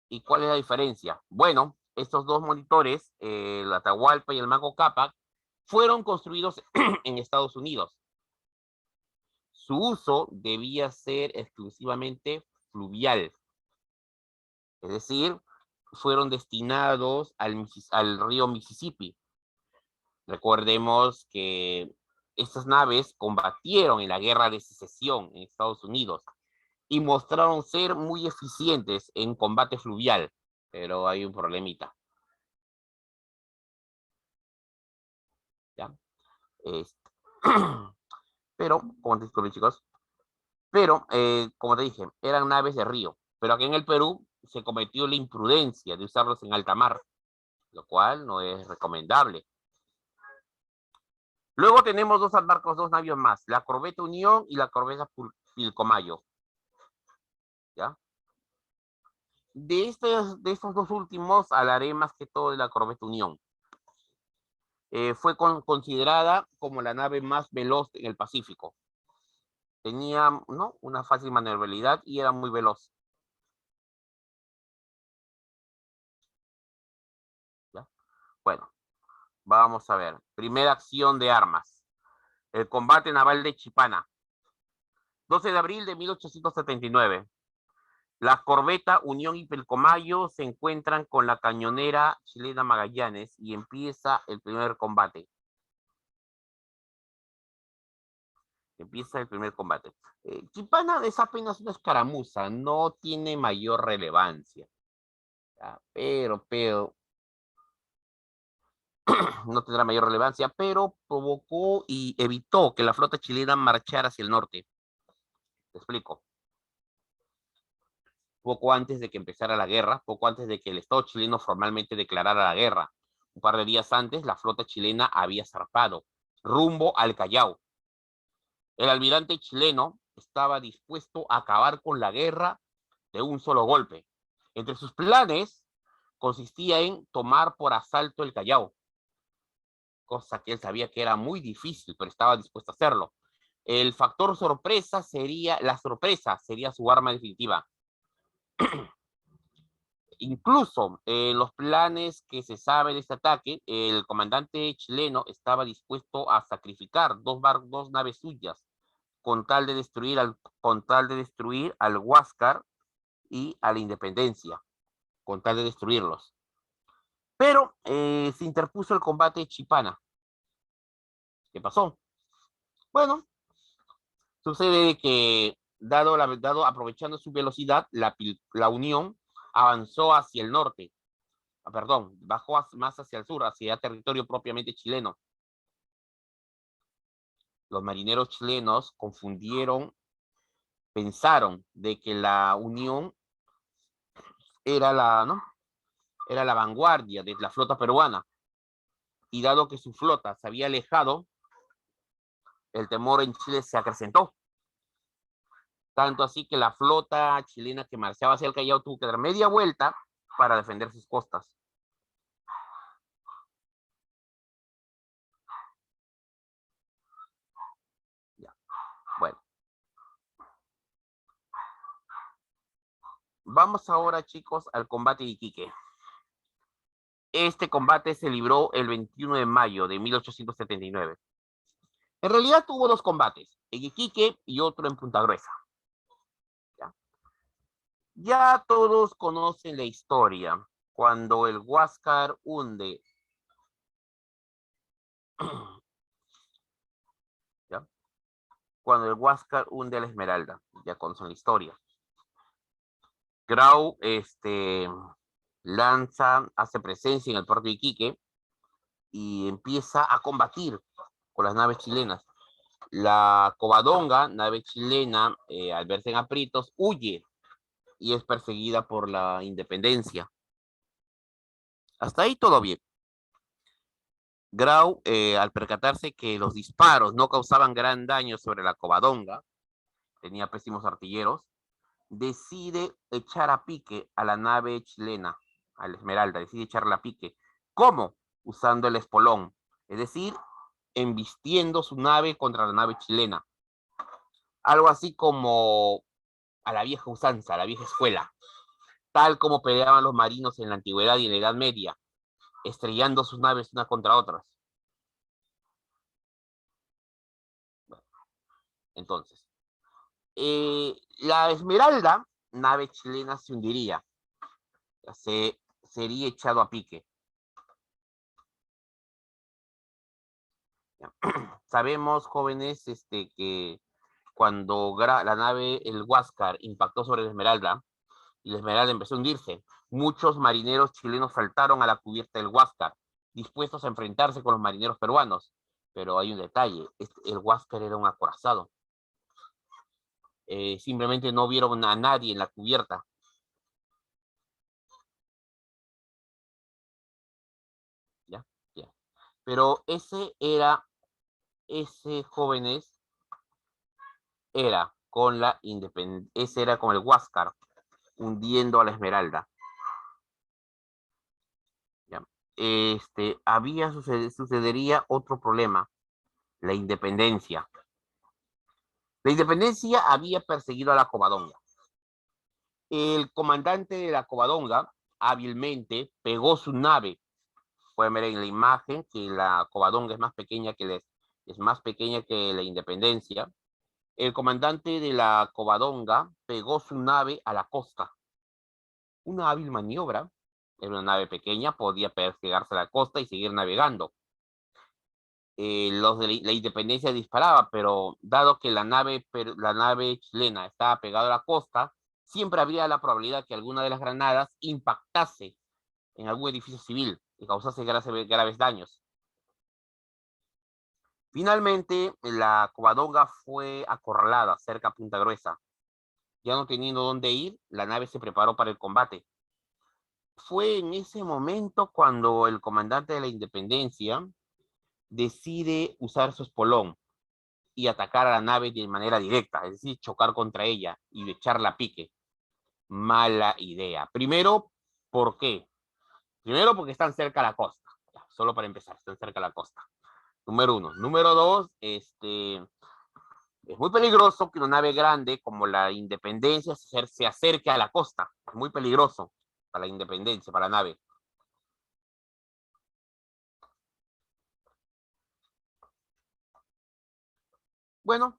¿Y cuál es la diferencia? Bueno, estos dos monitores, el Atahualpa y el Manco Cápac, fueron construidos en Estados Unidos. Su uso debía ser exclusivamente fluvial, es decir, fueron destinados al río Mississippi. Recordemos que estas naves combatieron en la Guerra de Secesión en Estados Unidos y mostraron ser muy eficientes en combate fluvial, pero hay un problemita. ¿Ya? Pero, como te disculpe, chicos, pero, como te dije, eran naves de río, pero aquí en el Perú se cometió la imprudencia de usarlos en alta mar, lo cual no es recomendable. Luego tenemos dos navios más, la corbeta Unión y la corbeta Pilcomayo. ¿Ya? De estos dos últimos hablaré más que todo de la corbeta Unión. Fue considerada como la nave más veloz en el Pacífico. Tenía, ¿no?, una fácil maniobrabilidad y era muy veloz. ¿Ya? Bueno, vamos a ver. Primera acción de armas. El combate naval de Chipana. 12 de abril de 1879. La corbeta Unión y Pilcomayo se encuentran con la cañonera chilena Magallanes y empieza el primer combate. Chipana es apenas una escaramuza, no tiene mayor relevancia. ¿Ya? Pero no tendrá mayor relevancia, pero provocó y evitó que la flota chilena marchara hacia el norte. Te explico. Poco antes de que empezara la guerra, poco antes de que el Estado chileno formalmente declarara la guerra, un par de días antes, la flota chilena había zarpado rumbo al Callao. El almirante chileno estaba dispuesto a acabar con la guerra de un solo golpe. Entre sus planes consistía en tomar por asalto el Callao. cosa que él sabía que era muy difícil, pero estaba dispuesto a hacerlo. El factor sorpresa sería, la sorpresa sería su arma definitiva. Incluso en los planes que se sabe de este ataque, el comandante chileno estaba dispuesto a sacrificar dos naves suyas con tal de destruir al Huáscar y a la Independencia, con tal de destruirlos. Pero se interpuso el combate de Chipana. ¿Qué pasó? Bueno, sucede que, dado aprovechando su velocidad, la Unión avanzó hacia el norte, perdón, bajó más hacia el sur, hacia territorio propiamente chileno. Los marineros chilenos pensaron de que la Unión era ¿no? Era la vanguardia de la flota peruana. Y dado que su flota se había alejado, el temor en Chile se acrecentó. Tanto así que la flota chilena que marchaba hacia el Callao tuvo que dar media vuelta para defender sus costas. Ya. Bueno. Vamos ahora, chicos, al combate de Iquique. Este combate se libró el 21 de mayo de 1879. En realidad tuvo dos combates, en Iquique y otro en Punta Gruesa. Ya todos conocen la historia. Cuando el Huáscar hunde ¿ya? Cuando el Huáscar hunde a la Esmeralda, ya conocen la historia. Grau hace presencia en el puerto de Iquique y empieza a combatir con las naves chilenas. La Covadonga, nave chilena, al verse en aprietos, huye y es perseguida por la Independencia. Hasta ahí todo bien. Grau, al percatarse que los disparos no causaban gran daño sobre la Covadonga, tenía pésimos artilleros, decide echar a pique a la nave chilena, a la Esmeralda, decide echarla a pique. ¿Cómo? Usando el espolón, es decir, embistiendo su nave contra la nave chilena. Algo así como a la vieja usanza, a la vieja escuela, tal como peleaban los marinos en la antigüedad y en la Edad Media, estrellando sus naves unas contra otras. Entonces, la Esmeralda, nave chilena, se hundiría, sería echado a pique. Sabemos, jóvenes, que cuando la nave, el Huáscar, impactó sobre la Esmeralda, y la Esmeralda empezó a hundirse, muchos marineros chilenos saltaron a la cubierta del Huáscar, dispuestos a enfrentarse con los marineros peruanos. Pero hay un detalle, el Huáscar era un acorazado. Simplemente no vieron a nadie en la cubierta. ¿Ya? ¿Ya? Pero ese jóvenes, ese era con el Huáscar, hundiendo a la Esmeralda. ¿Ya? Sucedería otro problema, la independencia. La Independencia había perseguido a la Covadonga. El comandante de la Covadonga hábilmente pegó su nave. Pueden ver en la imagen que la Covadonga es más pequeña que la Independencia. El comandante de la Covadonga pegó su nave a la costa. Una hábil maniobra. Era una nave pequeña, podía pegarse a la costa y seguir navegando. Los de la Independencia disparaba, pero dado que la nave chilena estaba pegada a la costa, siempre habría la probabilidad que alguna de las granadas impactase en algún edificio civil y causase graves daños. Finalmente, la Covadonga fue acorralada cerca a Punta Gruesa. Ya no teniendo dónde ir, la nave se preparó para el combate. Fue en ese momento cuando el comandante de la Independencia decide usar su espolón y atacar a la nave de manera directa, es decir, chocar contra ella y echarla a pique. Mala idea. Primero, ¿por qué? Primero porque están cerca a la costa. Solo para empezar, están cerca a la costa. Número uno. Número dos, es muy peligroso que una nave grande como la Independencia se acerque a la costa. Es muy peligroso para la Independencia, para la nave. Bueno,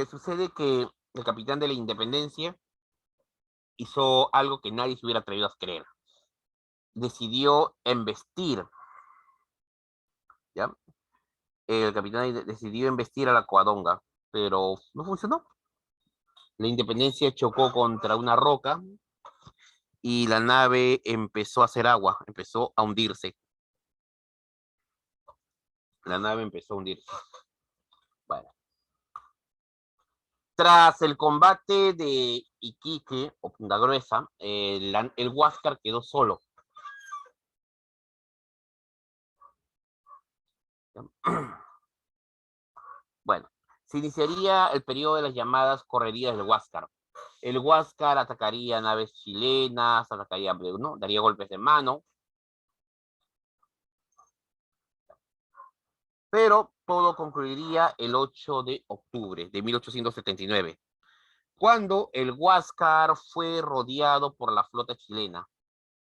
sucede que el capitán de la Independencia hizo algo que nadie se hubiera atrevido a creer. Decidió embestir, ¿ya? El capitán decidió embestir a la Coadonga, pero no funcionó. La Independencia chocó contra una roca y la nave empezó a hacer agua, empezó a hundirse. La nave empezó a hundirse. Bueno. Tras el combate de Iquique o Punta Gruesa, el Huáscar quedó solo. Bueno, se iniciaría el periodo de las llamadas correrías del Huáscar. El Huáscar atacaría naves chilenas, atacaría, ¿no? Daría golpes de mano, pero todo concluiría el 8 de octubre de 1879, cuando el Huáscar fue rodeado por la flota chilena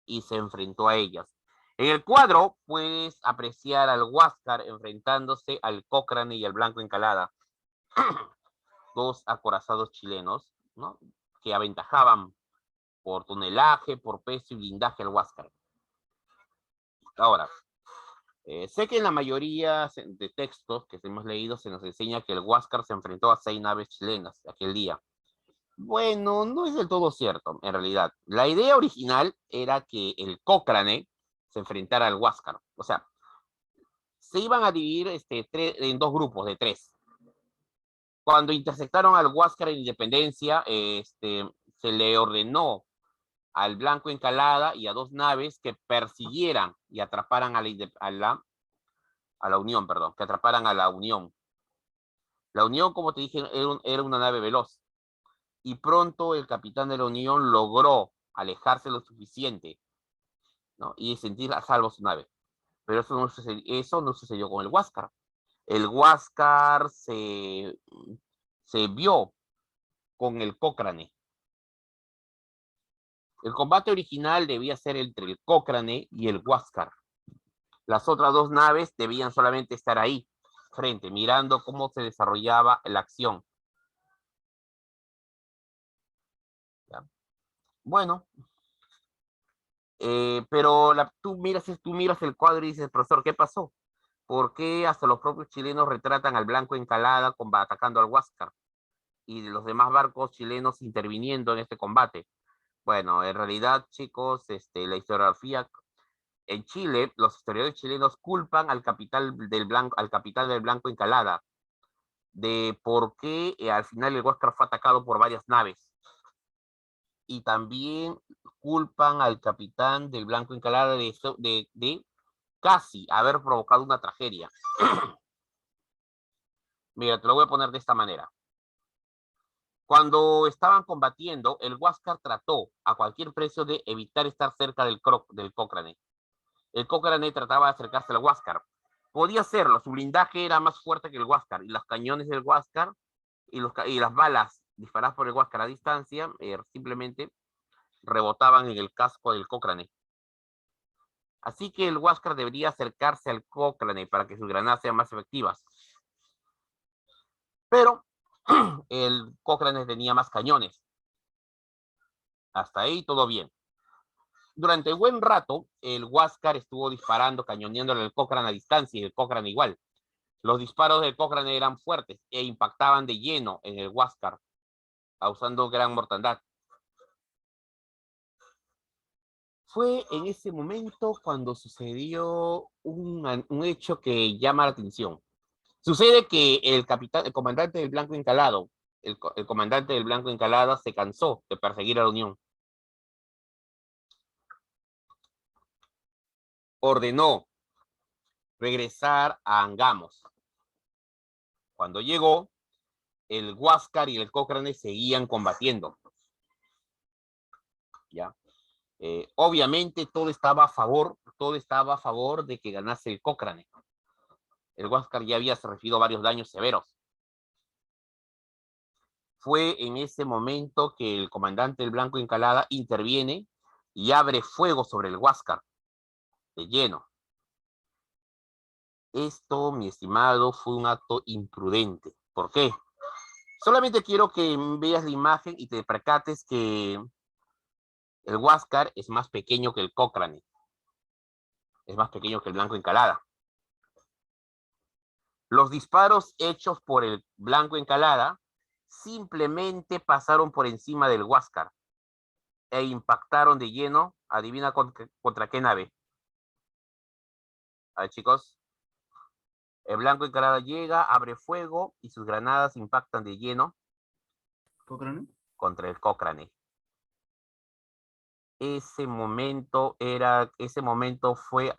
y se enfrentó a ellas. En el cuadro puedes apreciar al Huáscar enfrentándose al Cochrane y al Blanco Encalada, dos acorazados chilenos, ¿no? Que aventajaban por tonelaje, por peso y blindaje al Huáscar. Ahora, sé que en la mayoría de textos que hemos leído se nos enseña que el Huáscar se enfrentó a 6 naves chilenas aquel día. Bueno, no es del todo cierto, en realidad. La idea original era que el Cochrane se enfrentara al Huáscar. O sea, se iban a dividir en dos grupos de 3. Cuando interceptaron al Huáscar en Independencia, se le ordenó al Blanco Encalada y a 2 naves que persiguieran y atraparan a la Unión, perdón, que atraparan a la Unión. La Unión, como te dije, era una nave veloz. Y pronto el capitán de la Unión logró alejarse lo suficiente, ¿no? Y sentir a salvo su nave. Pero eso no sucedió con el Huáscar. El Huáscar se vio con el Cochrane. El combate original debía ser entre el Cochrane y el Huáscar. Las otras 2 naves debían solamente estar ahí, frente, mirando cómo se desarrollaba la acción. ¿Ya? Bueno, pero tú miras el cuadro y dices, profesor, ¿qué pasó? ¿Por qué hasta los propios chilenos retratan al Blanco Encalada atacando al Huáscar y de los demás barcos chilenos interviniendo en este combate? Bueno, en realidad, chicos, la historiografía en Chile, los historiadores chilenos culpan al capitán del Blanco Encalada de por qué al final el Huáscar fue atacado por varias naves. Y también culpan al capitán del Blanco Encalada de casi haber provocado una tragedia. Mira, te lo voy a poner de esta manera. Cuando estaban combatiendo, el Huáscar trató a cualquier precio de evitar estar cerca del Cochrane. El Cochrane trataba de acercarse al Huáscar. Podía hacerlo, su blindaje era más fuerte que el Huáscar, y los cañones del Huáscar y las balas disparadas por el Huáscar a distancia simplemente rebotaban en el casco del Cochrane. Así que el Huáscar debería acercarse al Cochrane para que sus granadas sean más efectivas. Pero el Cochrane tenía más cañones. Hasta ahí todo bien. Durante buen rato, el Huáscar estuvo disparando, cañoneándole al Cochrane a distancia y el Cochrane igual. Los disparos del Cochrane eran fuertes e impactaban de lleno en el Huáscar, causando gran mortandad. Fue en ese momento cuando sucedió un hecho que llama la atención. Sucede que el comandante del Blanco Encalado, el comandante del Blanco Encalada se cansó de perseguir a la Unión. Ordenó regresar a Angamos. Cuando llegó, el Huáscar y el Cochrane seguían combatiendo. ¿Ya? Obviamente todo estaba a favor de que ganase el Cochrane. El Huáscar ya había recibido varios daños severos. Fue en ese momento que el comandante del Blanco Encalada interviene y abre fuego sobre el Huáscar, de lleno. Esto, mi estimado, fue un acto imprudente. ¿Por qué? Solamente quiero que veas la imagen y te percates que el Huáscar es más pequeño que el Cochrane. Es más pequeño que el Blanco Encalada. Los disparos hechos por el Blanco Encalada simplemente pasaron por encima del Huáscar e impactaron de lleno. Adivina contra qué nave. A ver, chicos. El Blanco Encalada llega, abre fuego y sus granadas impactan de lleno ¿Cochrane? contra el Cochrane. Ese momento fue,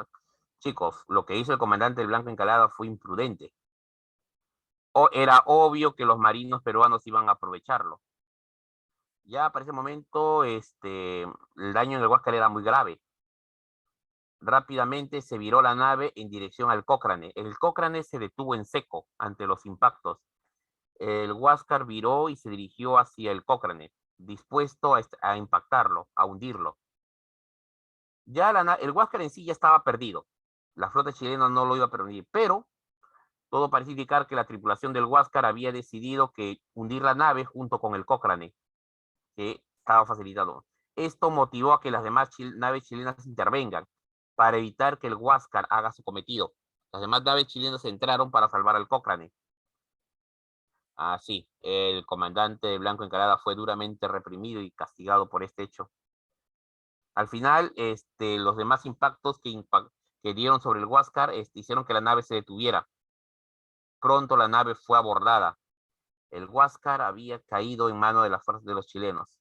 chicos, lo que hizo el comandante del Blanco Encalada fue imprudente. Era obvio que los marinos peruanos iban a aprovecharlo. Ya para ese momento, el daño en el Huáscar era muy grave. Rápidamente se viró la nave en dirección al Cochrane. El Cochrane se detuvo en seco ante los impactos. El Huáscar viró y se dirigió hacia el Cochrane, dispuesto a impactarlo, a hundirlo. Ya el Huáscar en sí ya estaba perdido. La flota chilena no lo iba a permitir, pero todo parecía indicar que la tripulación del Huáscar había decidido que hundir la nave junto con el Cochrane, que estaba facilitado. Esto motivó a que las demás naves chilenas intervengan para evitar que el Huáscar haga su cometido. Las demás naves chilenas entraron para salvar al Cochrane. Así, el comandante de Blanco Encalada fue duramente reprimido y castigado por este hecho. Al final, los demás impactos que dieron sobre el Huáscar hicieron que la nave se detuviera. Pronto la nave fue abordada. El Huáscar había caído en manos de las fuerzas de los chilenos.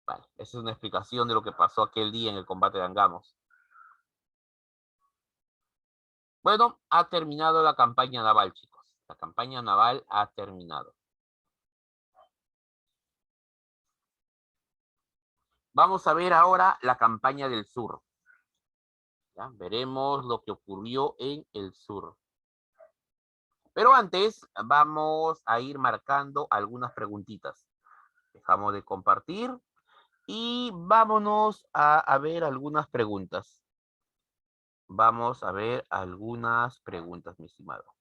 Vale, esa es una explicación de lo que pasó aquel día en el combate de Angamos. Bueno, ha terminado la campaña naval, chicos. La campaña naval ha terminado. Vamos a ver ahora la campaña del sur. ¿Ya? Veremos lo que ocurrió en el sur. Pero antes vamos a ir marcando algunas preguntitas. Dejamos de compartir y vámonos a ver algunas preguntas. Vamos a ver algunas preguntas, mi estimado.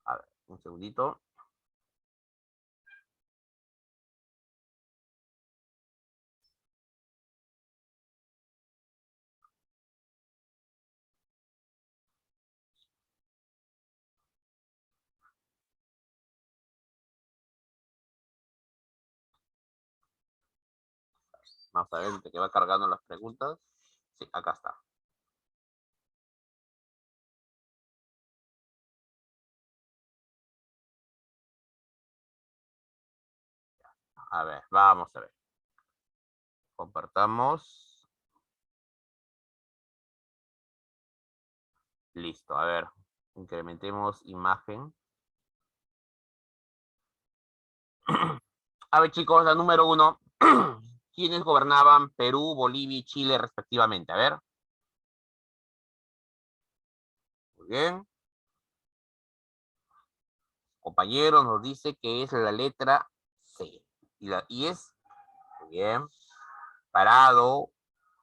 A ver, un segundito. Vamos a ver, que va cargando las preguntas. Sí, acá está. A ver, vamos a ver. Compartamos. Listo, a ver. Incrementemos imagen. A ver, chicos, la número 1. ¿Quiénes gobernaban Perú, Bolivia y Chile respectivamente? A ver. Muy bien. Compañero nos dice que es la letra C. Y es, muy bien, Parado,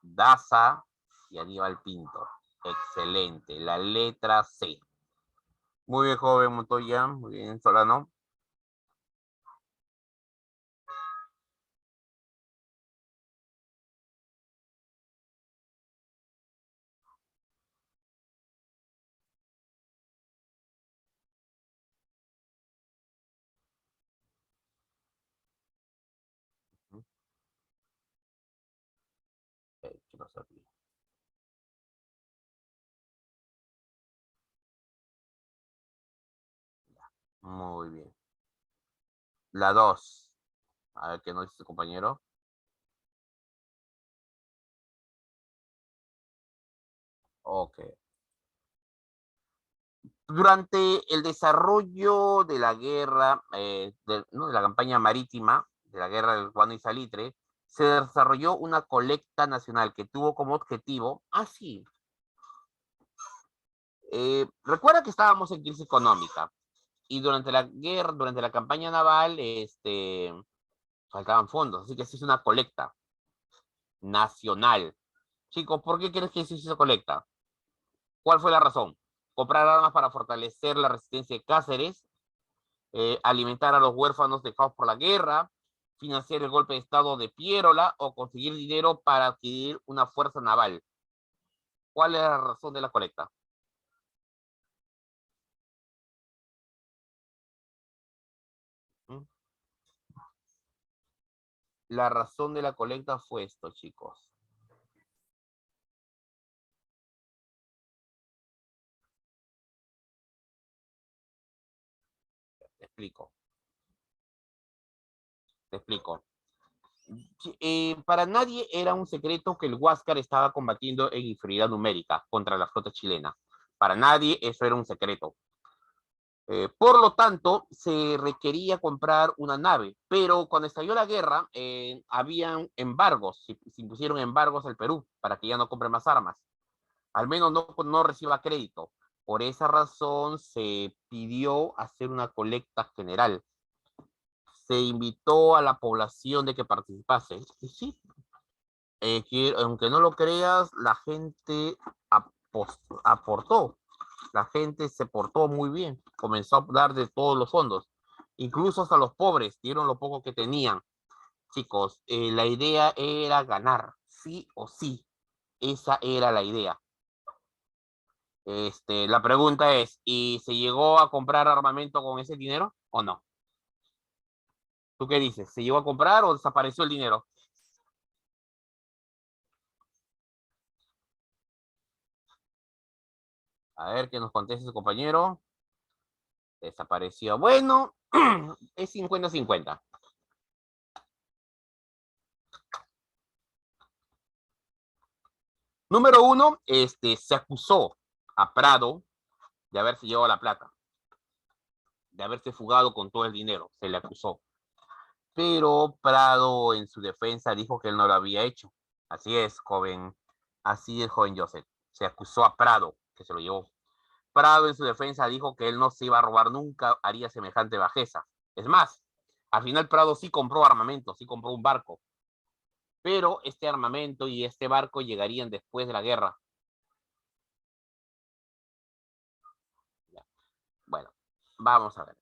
Daza y Aníbal Pinto. Excelente, la letra C. Muy bien, joven Montoya. Muy bien, Solano. ¿Qué pasó aquí? Muy bien. La 2. A ver qué nos dice su compañero. Ok. Durante el desarrollo de la guerra, ¿no? de la campaña marítima, de la guerra del guano y salitre, se desarrolló una colecta nacional que tuvo como objetivo, recuerda que estábamos en crisis económica y durante la guerra, durante la campaña naval, faltaban fondos, así que se hizo una colecta nacional. Chicos, ¿por qué crees que se hizo colecta? ¿Cuál fue la razón? Comprar armas para fortalecer la resistencia de Cáceres, alimentar a los huérfanos dejados por la guerra, financiar el golpe de estado de Piérola o conseguir dinero para adquirir una fuerza naval. ¿Cuál es la razón de la colecta? ¿Mm? La razón de la colecta fue esto, chicos. Te explico. Te explico. Para nadie era un secreto que el Huáscar estaba combatiendo en inferioridad numérica contra la flota chilena. Para nadie eso era un secreto. Por lo tanto, se requería comprar una nave, pero cuando estalló la guerra, habían embargos, se impusieron embargos al Perú para que ya no compre más armas, al menos no reciba crédito. Por esa razón se pidió hacer una colecta general. Se invitó a la población de que participase. Y sí, que, aunque no lo creas, la gente aportó. La gente se portó muy bien, comenzó a dar de todos los fondos, incluso hasta los pobres dieron lo poco que tenían. Chicos, la idea era ganar, sí o sí, esa era la idea. La pregunta es, ¿y se llegó a comprar armamento con ese dinero o no? ¿Tú qué dices? ¿Se llegó a comprar o desapareció el dinero? A ver qué nos contesta su compañero. Desapareció. Bueno, es 50-50. Número uno, se acusó a Prado de haberse llevado la plata, de haberse fugado con todo el dinero, se le acusó. Pero Prado en su defensa dijo que él no lo había hecho. Así es, joven Joseph. Se acusó a Prado, que se lo llevó. Prado en su defensa dijo que él no se iba a robar nunca, haría semejante bajeza. Es más, al final Prado sí compró armamento, sí compró un barco, pero este armamento y este barco llegarían después de la guerra. Bueno, vamos a ver.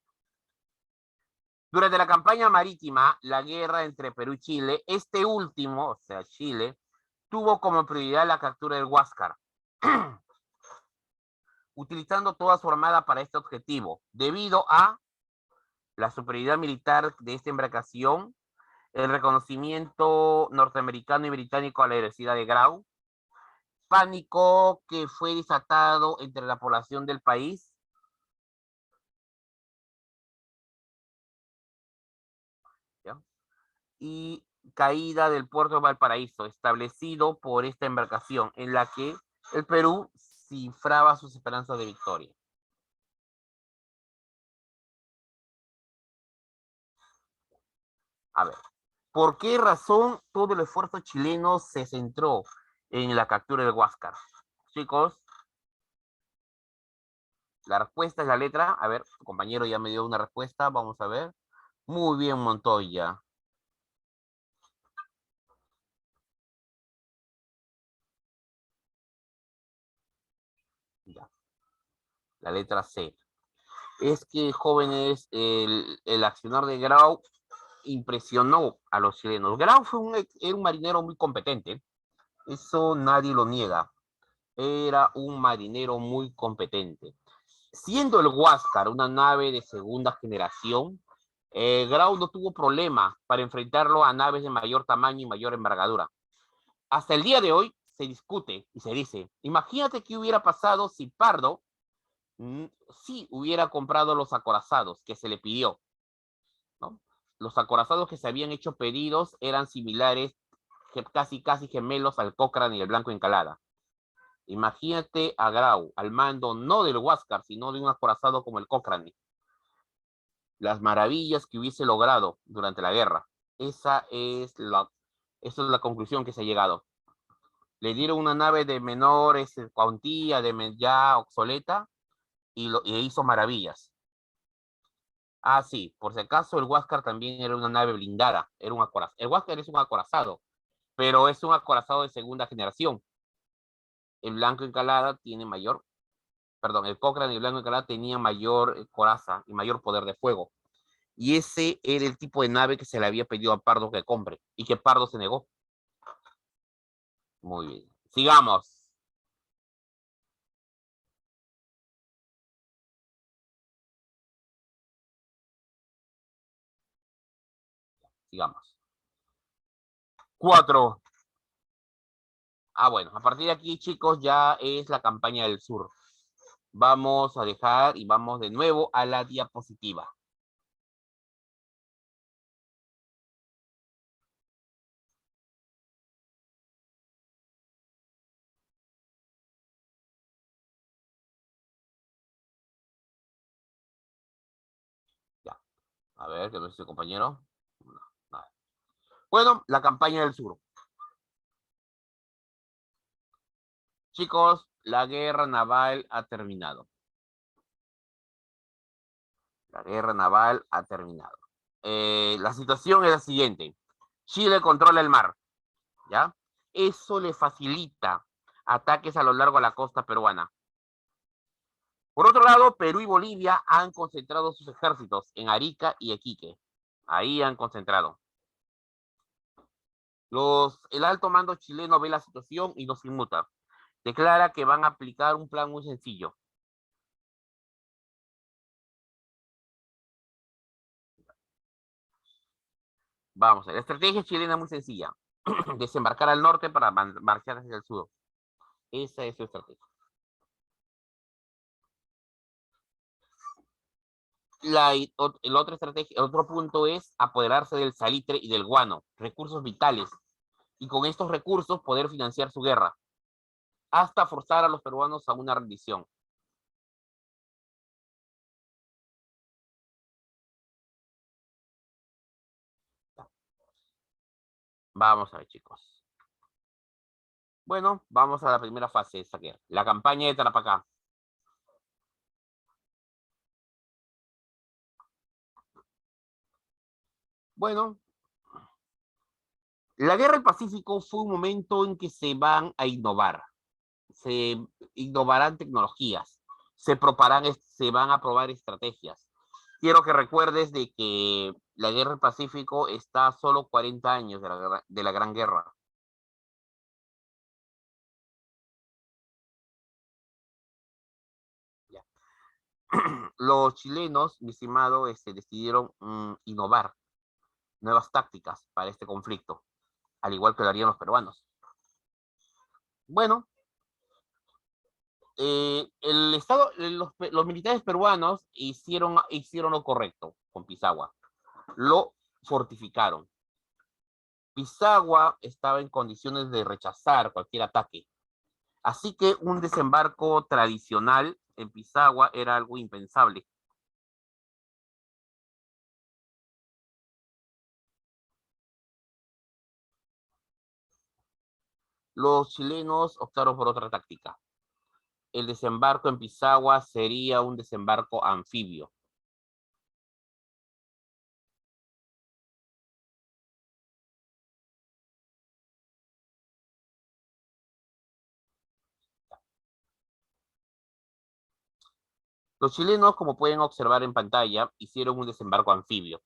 Durante la campaña marítima, la guerra entre Perú y Chile, este último, o sea, Chile, tuvo como prioridad la captura del Huáscar, utilizando toda su armada para este objetivo, debido a la superioridad militar de esta embarcación, el reconocimiento norteamericano y británico a la heroicidad de Grau, pánico que fue desatado entre la población del país, ¿ya? Y caída del puerto de Valparaíso, establecido por esta embarcación, en la que el Perú cifraba sus esperanzas de victoria. A ver, ¿por qué razón todo el esfuerzo chileno se centró en la captura del Huáscar? Chicos, la respuesta es la letra. A ver, tu compañero ya me dio una respuesta, vamos a ver. Muy bien, Montoya. Ya, la letra C. Es que, jóvenes, el accionar de Grau impresionó a los chilenos. Grau era un marinero muy competente, eso nadie lo niega. Era un marinero muy competente. Siendo el Huáscar una nave de segunda generación, Grau no tuvo problema para enfrentarlo a naves de mayor tamaño y mayor envergadura. Hasta el día de hoy se discute y se dice, imagínate qué hubiera pasado si Pardo sí hubiera comprado los acorazados que se le pidió, ¿no? Los acorazados que se habían hecho pedidos eran similares, casi gemelos al Cochrane y el Blanco Encalada. Imagínate a Grau al mando no del Huáscar, sino de un acorazado como el Cochrane. Las maravillas que hubiese logrado durante la guerra. Esa es la conclusión que se ha llegado. Le dieron una nave de menor cuantía, ya obsoleta, y hizo maravillas. Ah, sí, por si acaso el Huáscar también era una nave blindada, era un acorazado. El Huáscar es un acorazado, pero es un acorazado de segunda generación. El Blanco Encalada tiene mayor, perdón, el Cochrane y el Blanco Encalada tenían mayor coraza y mayor poder de fuego. Y ese era el tipo de nave que se le había pedido a Pardo que compre, y que Pardo se negó. Muy bien. Sigamos. Sigamos. 4. Ah, bueno, a partir de aquí, chicos, ya es la campaña del sur. Vamos a dejar y vamos de nuevo a la diapositiva. Ya. A ver, ¿qué dice compañero? No, nada. Bueno, la campaña del sur. Chicos, la guerra naval ha terminado. La guerra naval ha terminado. La situación es la siguiente. Chile controla el mar, ¿ya? Eso le facilita ataques a lo largo de la costa peruana. Por otro lado, Perú y Bolivia han concentrado sus ejércitos en Arica y Iquique. Ahí han concentrado. El alto mando chileno ve la situación y los inmuta. Declara que van a aplicar un plan muy sencillo. Vamos a ver, la estrategia chilena es muy sencilla. Desembarcar al norte para marchar hacia el sur. Esa es su estrategia. El otro punto es apoderarse del salitre y del guano, recursos vitales, y con estos recursos poder financiar su guerra, hasta forzar a los peruanos a una rendición. Vamos a ver, chicos. Bueno, vamos a la primera fase de esta guerra, la campaña de Tarapacá. Bueno, la guerra del Pacífico fue un momento en que se van a innovar, se innovarán tecnologías, se van a probar estrategias. Quiero que recuerdes de que la guerra del Pacífico está a solo 40 años de la Gran Guerra. Ya. Los chilenos, mi estimado, decidieron innovar nuevas tácticas para este conflicto, al igual que lo harían los peruanos. Bueno, los militares peruanos hicieron lo correcto con Pisagua. Lo fortificaron. Pisagua estaba en condiciones de rechazar cualquier ataque. Así que un desembarco tradicional en Pisagua era algo impensable. Los chilenos optaron por otra táctica. El desembarco en Pisagua sería un desembarco anfibio. Los chilenos, como pueden observar en pantalla, hicieron un desembarco anfibio.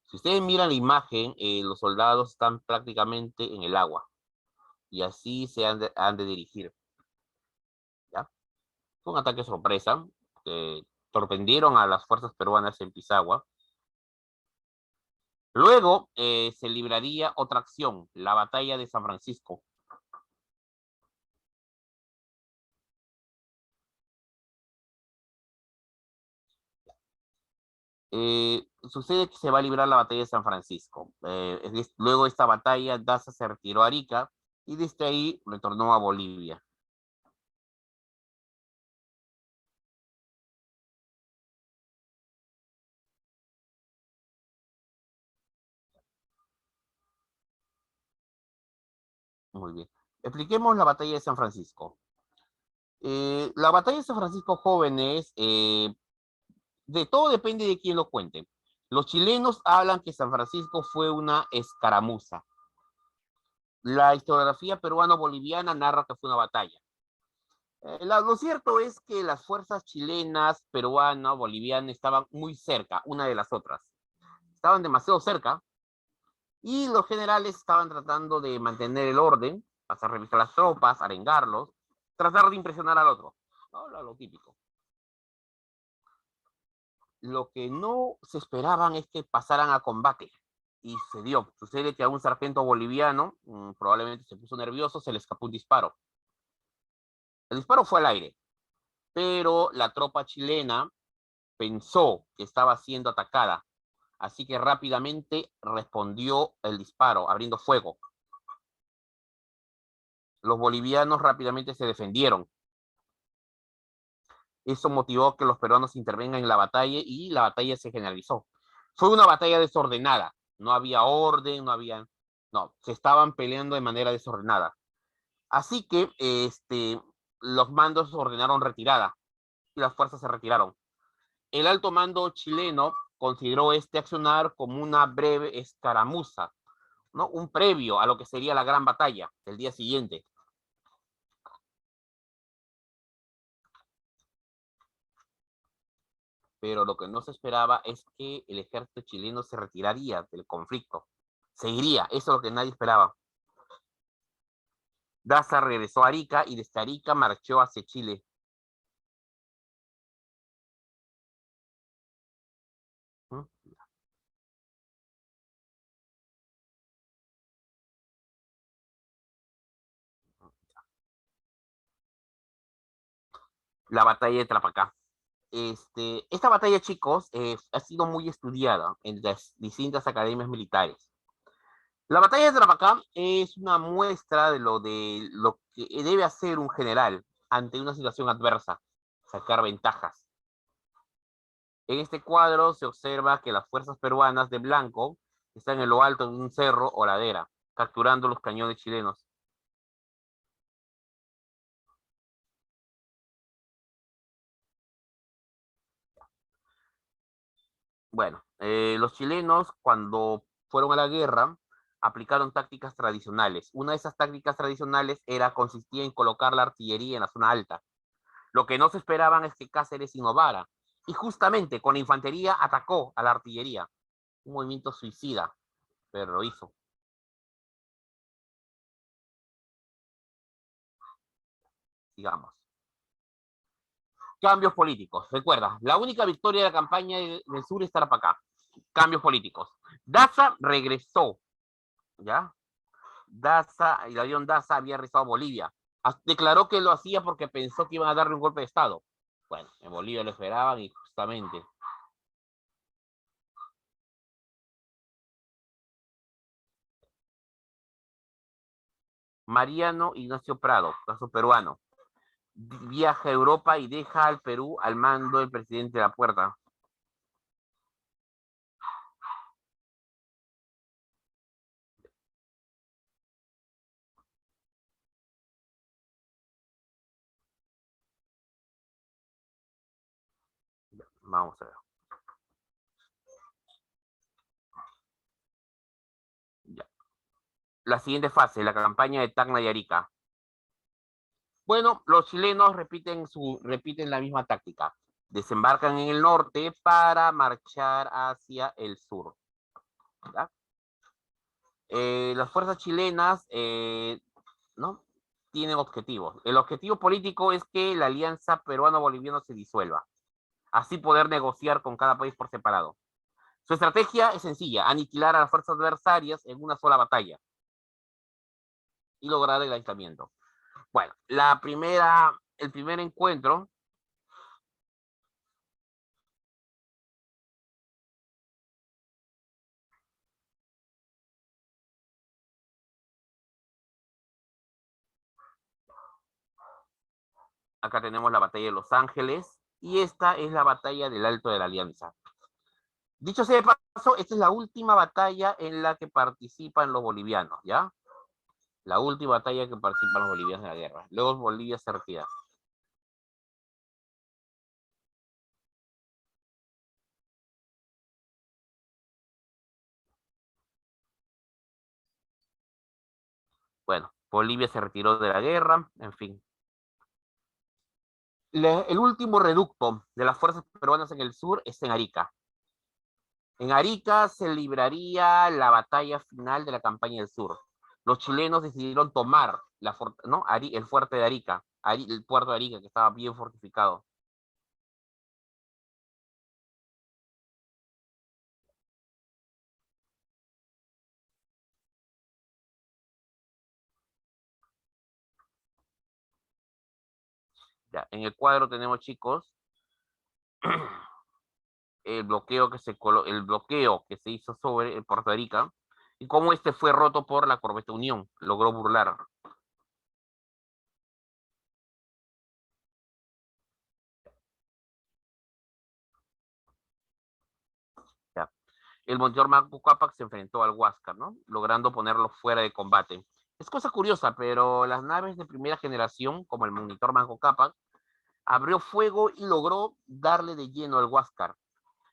Si ustedes miran la imagen, los soldados están prácticamente en el agua y así se han de dirigir. ¿Ya? Fue un ataque sorpresa, sorprendieron a las fuerzas peruanas en Pisagua. Luego se libraría otra acción, la batalla de San Francisco. Sucede que se va a librar la batalla de San Francisco. Luego esta batalla, Daza se retiró a Arica y desde ahí retornó a Bolivia. Muy bien. Expliquemos la batalla de San Francisco. La batalla de San Francisco, jóvenes, de todo depende de quién lo cuente. Los chilenos hablan que San Francisco fue una escaramuza. La historiografía peruano-boliviana narra que fue una batalla. Lo cierto es que las fuerzas chilenas, peruanas, bolivianas estaban muy cerca una de las otras. Estaban demasiado cerca y los generales estaban tratando de mantener el orden, pasar revisar las tropas, arengarlos, tratar de impresionar al otro. ¿No? Lo típico. Lo que no se esperaban es que pasaran a combate. Y se dio. Sucede que a un sargento boliviano, probablemente se puso nervioso, se le escapó un disparo. El disparo fue al aire, pero la tropa chilena pensó que estaba siendo atacada, así que rápidamente respondió el disparo, abriendo fuego. Los bolivianos rápidamente se defendieron. Eso motivó que los peruanos intervengan en la batalla y la batalla se generalizó. Fue una batalla desordenada, no había orden, no, se estaban peleando de manera desordenada. Así que los mandos ordenaron retirada y las fuerzas se retiraron. El alto mando chileno consideró este accionar como una breve escaramuza, ¿no? Un previo a lo que sería la gran batalla del día siguiente. Pero lo que no se esperaba es que el ejército chileno se retiraría del conflicto. Se iría, eso es lo que nadie esperaba. Daza regresó a Arica y desde Arica marchó hacia Chile. La batalla de Trapacá. Esta batalla, chicos, ha sido muy estudiada en las distintas academias militares. La batalla de Trapacá es una muestra de lo que debe hacer un general ante una situación adversa, sacar ventajas. En este cuadro se observa que las fuerzas peruanas de blanco están en lo alto de un cerro o ladera, capturando los cañones chilenos. Bueno, los chilenos cuando fueron a la guerra aplicaron tácticas tradicionales. Una de esas tácticas tradicionales consistía en colocar la artillería en la zona alta. Lo que no se esperaban es que Cáceres innovara y justamente con la infantería atacó a la artillería. Un movimiento suicida, pero lo hizo. Digamos. Cambios políticos. Recuerda, la única victoria de la campaña del sur es Tarapacá. Cambios políticos. Daza regresó, ¿ya? El avión Daza había regresado a Bolivia. Declaró que lo hacía porque pensó que iban a darle un golpe de Estado. Bueno, en Bolivia lo esperaban y justamente. Mariano Ignacio Prado, caso peruano, viaja a Europa y deja al Perú al mando del presidente de la Puerta. Vamos a ver. Ya. La siguiente fase, la campaña de Tacna y Arica. Bueno, los chilenos repiten la misma táctica. Desembarcan en el norte para marchar hacia el sur. Las fuerzas chilenas ¿no? tienen objetivos. El objetivo político es que la alianza peruano-boliviana se disuelva. Así poder negociar con cada país por separado. Su estrategia es sencilla, aniquilar a las fuerzas adversarias en una sola batalla y lograr el aislamiento. Bueno, el primer encuentro acá tenemos la batalla de Los Ángeles y esta es la batalla del Alto de la Alianza. Dicho sea de paso, esta es la última batalla en la que participan los bolivianos, ¿ya? La última batalla que participan los bolivianos en la guerra. Luego Bolivia se retira. Bueno, Bolivia se retiró de la guerra, en fin. El último reducto de las fuerzas peruanas en el sur es en Arica. En Arica se libraría la batalla final de la campaña del sur. Los chilenos decidieron tomar ¿no? El fuerte de Arica, el puerto de Arica, que estaba bien fortificado. Ya, en el cuadro tenemos, chicos, el bloqueo que se hizo sobre el puerto de Arica y cómo este fue roto por la corbeta Unión. Logró burlar. Ya. El Monteor Manco Cápac se enfrentó al Huáscar, ¿no? Logrando ponerlo fuera de combate. Es cosa curiosa, pero las naves de primera generación, como el Monitor Manco Cápac, abrió fuego y logró darle de lleno al Huáscar.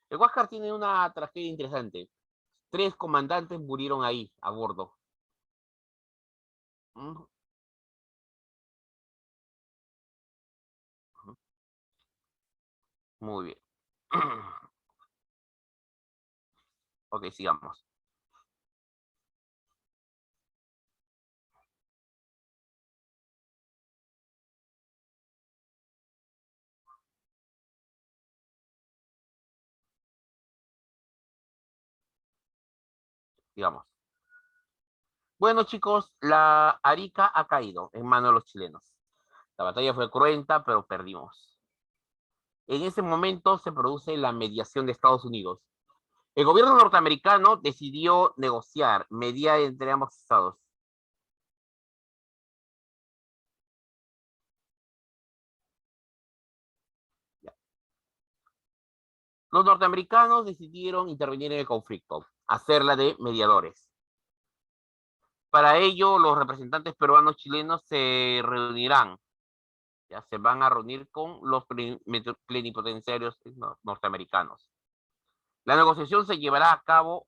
El Huáscar tiene una tragedia interesante. 3 comandantes murieron ahí, a bordo. Mm, Muy bien. Ok, sigamos. Sigamos. Bueno, chicos, la Arica ha caído en manos de los chilenos. La batalla fue cruenta, pero perdimos. En ese momento se produce la mediación de Estados Unidos. El gobierno norteamericano decidió negociar, mediar entre ambos estados. Los norteamericanos decidieron intervenir en el conflicto, hacerla de mediadores. Para ello, los representantes peruanos chilenos se reunirán, ya se van a reunir con los plenipotenciarios norteamericanos. La negociación se llevará a cabo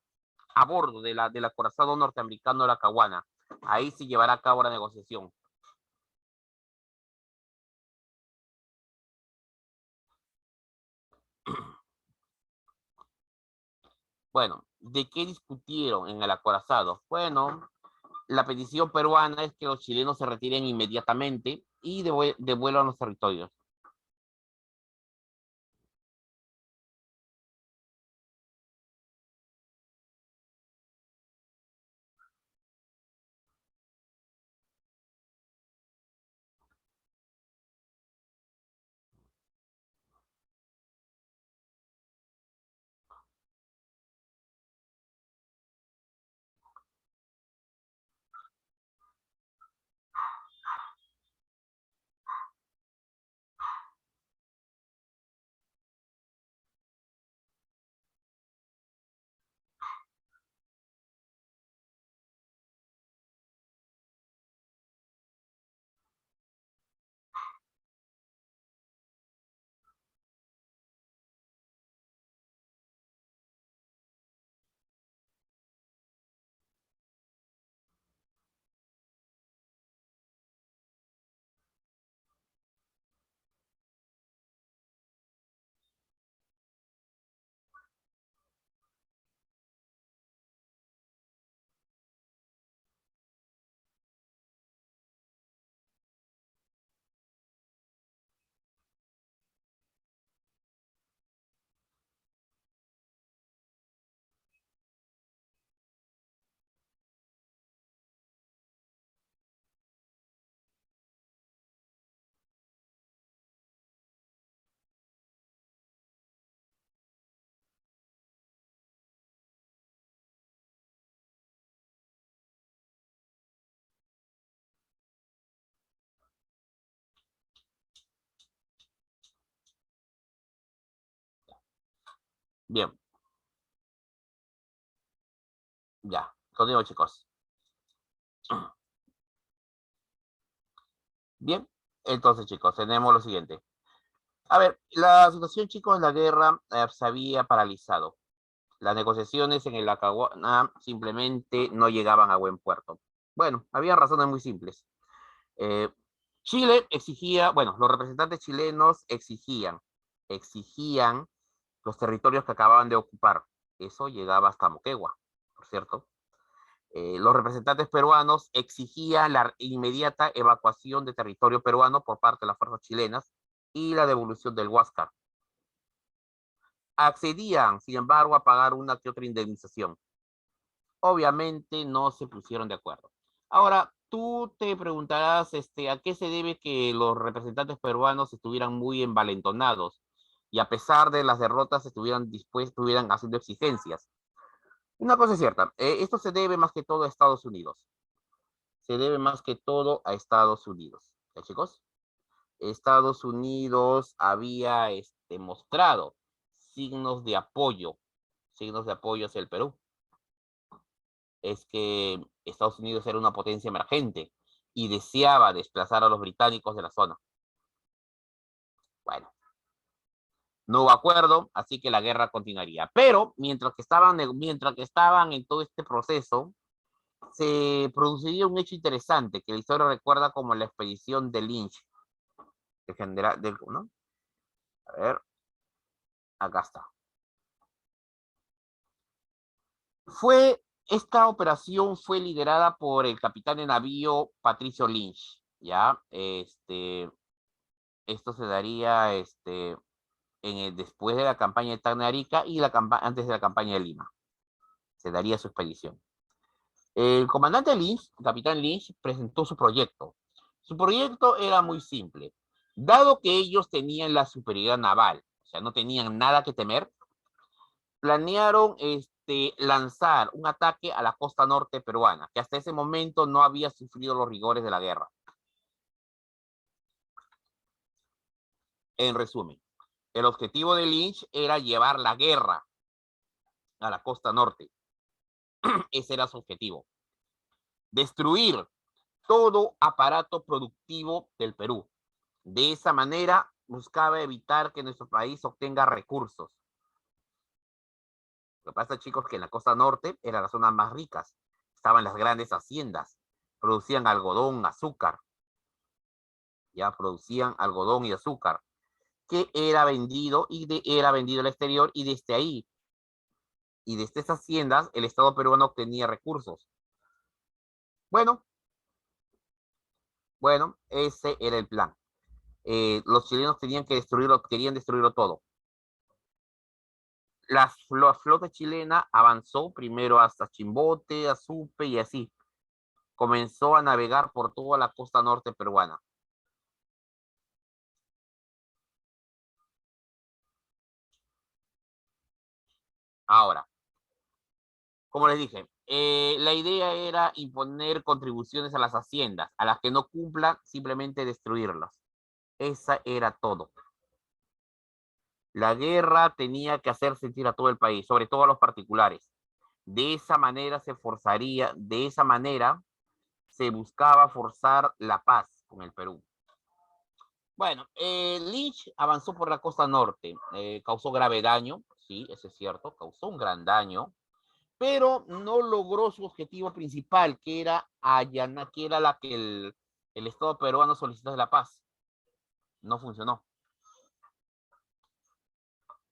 a bordo del acorazado norteamericano La Caguana. Ahí se llevará a cabo la negociación. Bueno, ¿de qué discutieron en el acorazado? Bueno, la petición peruana es que los chilenos se retiren inmediatamente y devuelvan los territorios. Bien, ya, continúo, chicos. Bien, entonces chicos, tenemos lo siguiente. A ver, la situación chicos, la guerra se había paralizado. Las negociaciones en el Acahuana simplemente no llegaban a buen puerto. Bueno, había razones muy simples. Eh, Chile exigía, bueno, los representantes chilenos exigían los territorios que acababan de ocupar. Eso llegaba hasta Moquegua, por cierto. Los representantes peruanos exigían la inmediata evacuación de territorio peruano por parte de las fuerzas chilenas y la devolución del Huáscar. Accedían, sin embargo, a pagar una que otra indemnización. Obviamente no se pusieron de acuerdo. Ahora, tú te preguntarás a qué se debe que los representantes peruanos estuvieran muy envalentonados y a pesar de las derrotas estuvieran dispuestos, estuvieran haciendo exigencias. Una cosa es cierta, esto se debe más que todo a Estados Unidos. Se debe más que todo a Estados Unidos. ¿Ya, chicos? Estados Unidos había mostrado signos de apoyo hacia el Perú. Es que Estados Unidos era una potencia emergente y deseaba desplazar a los británicos de la zona. Bueno, no hubo acuerdo, así que la guerra continuaría. Pero mientras que estaban en todo este proceso, se produciría un hecho interesante que la historia recuerda como la expedición de Lynch, el general, ¿no? A ver, acá está. Esta operación fue liderada por el capitán de navío Patricio Lynch, ¿ya? Esto se daría después de la campaña de Tacna-Arica y antes de la campaña de Lima. Se daría su expedición. El comandante Lynch, el capitán Lynch, presentó su proyecto. Su proyecto era muy simple. Dado que ellos tenían la superioridad naval, o sea, no tenían nada que temer, planearon lanzar un ataque a la costa norte peruana, que hasta ese momento no había sufrido los rigores de la guerra. En resumen, el objetivo de Lynch era llevar la guerra a la costa norte. Ese era su objetivo. Destruir todo aparato productivo del Perú. De esa manera buscaba evitar que nuestro país obtenga recursos. Lo que pasa, chicos, que en la costa norte eran las zonas más ricas. Estaban las grandes haciendas. Producían algodón, azúcar. Ya producían algodón y azúcar, que era vendido era vendido al exterior y desde ahí y desde esas haciendas el Estado peruano obtenía recursos. Bueno, ese era el plan. Los chilenos tenían que querían destruirlo todo. La flota chilena avanzó primero hasta Chimbote, Azupe y así. Comenzó a navegar por toda la costa norte peruana. Ahora, como les dije, la idea era imponer contribuciones a las haciendas, a las que no cumplan, simplemente destruirlas. Esa era todo. La guerra tenía que hacer sentir a todo el país, sobre todo a los particulares. De esa manera se buscaba forzar la paz con el Perú. Bueno, Lynch avanzó por la costa norte, causó grave daño, sí, eso es cierto, causó un gran daño, pero no logró su objetivo principal, que era allanar, que era la que el Estado peruano solicitó de la paz. No funcionó.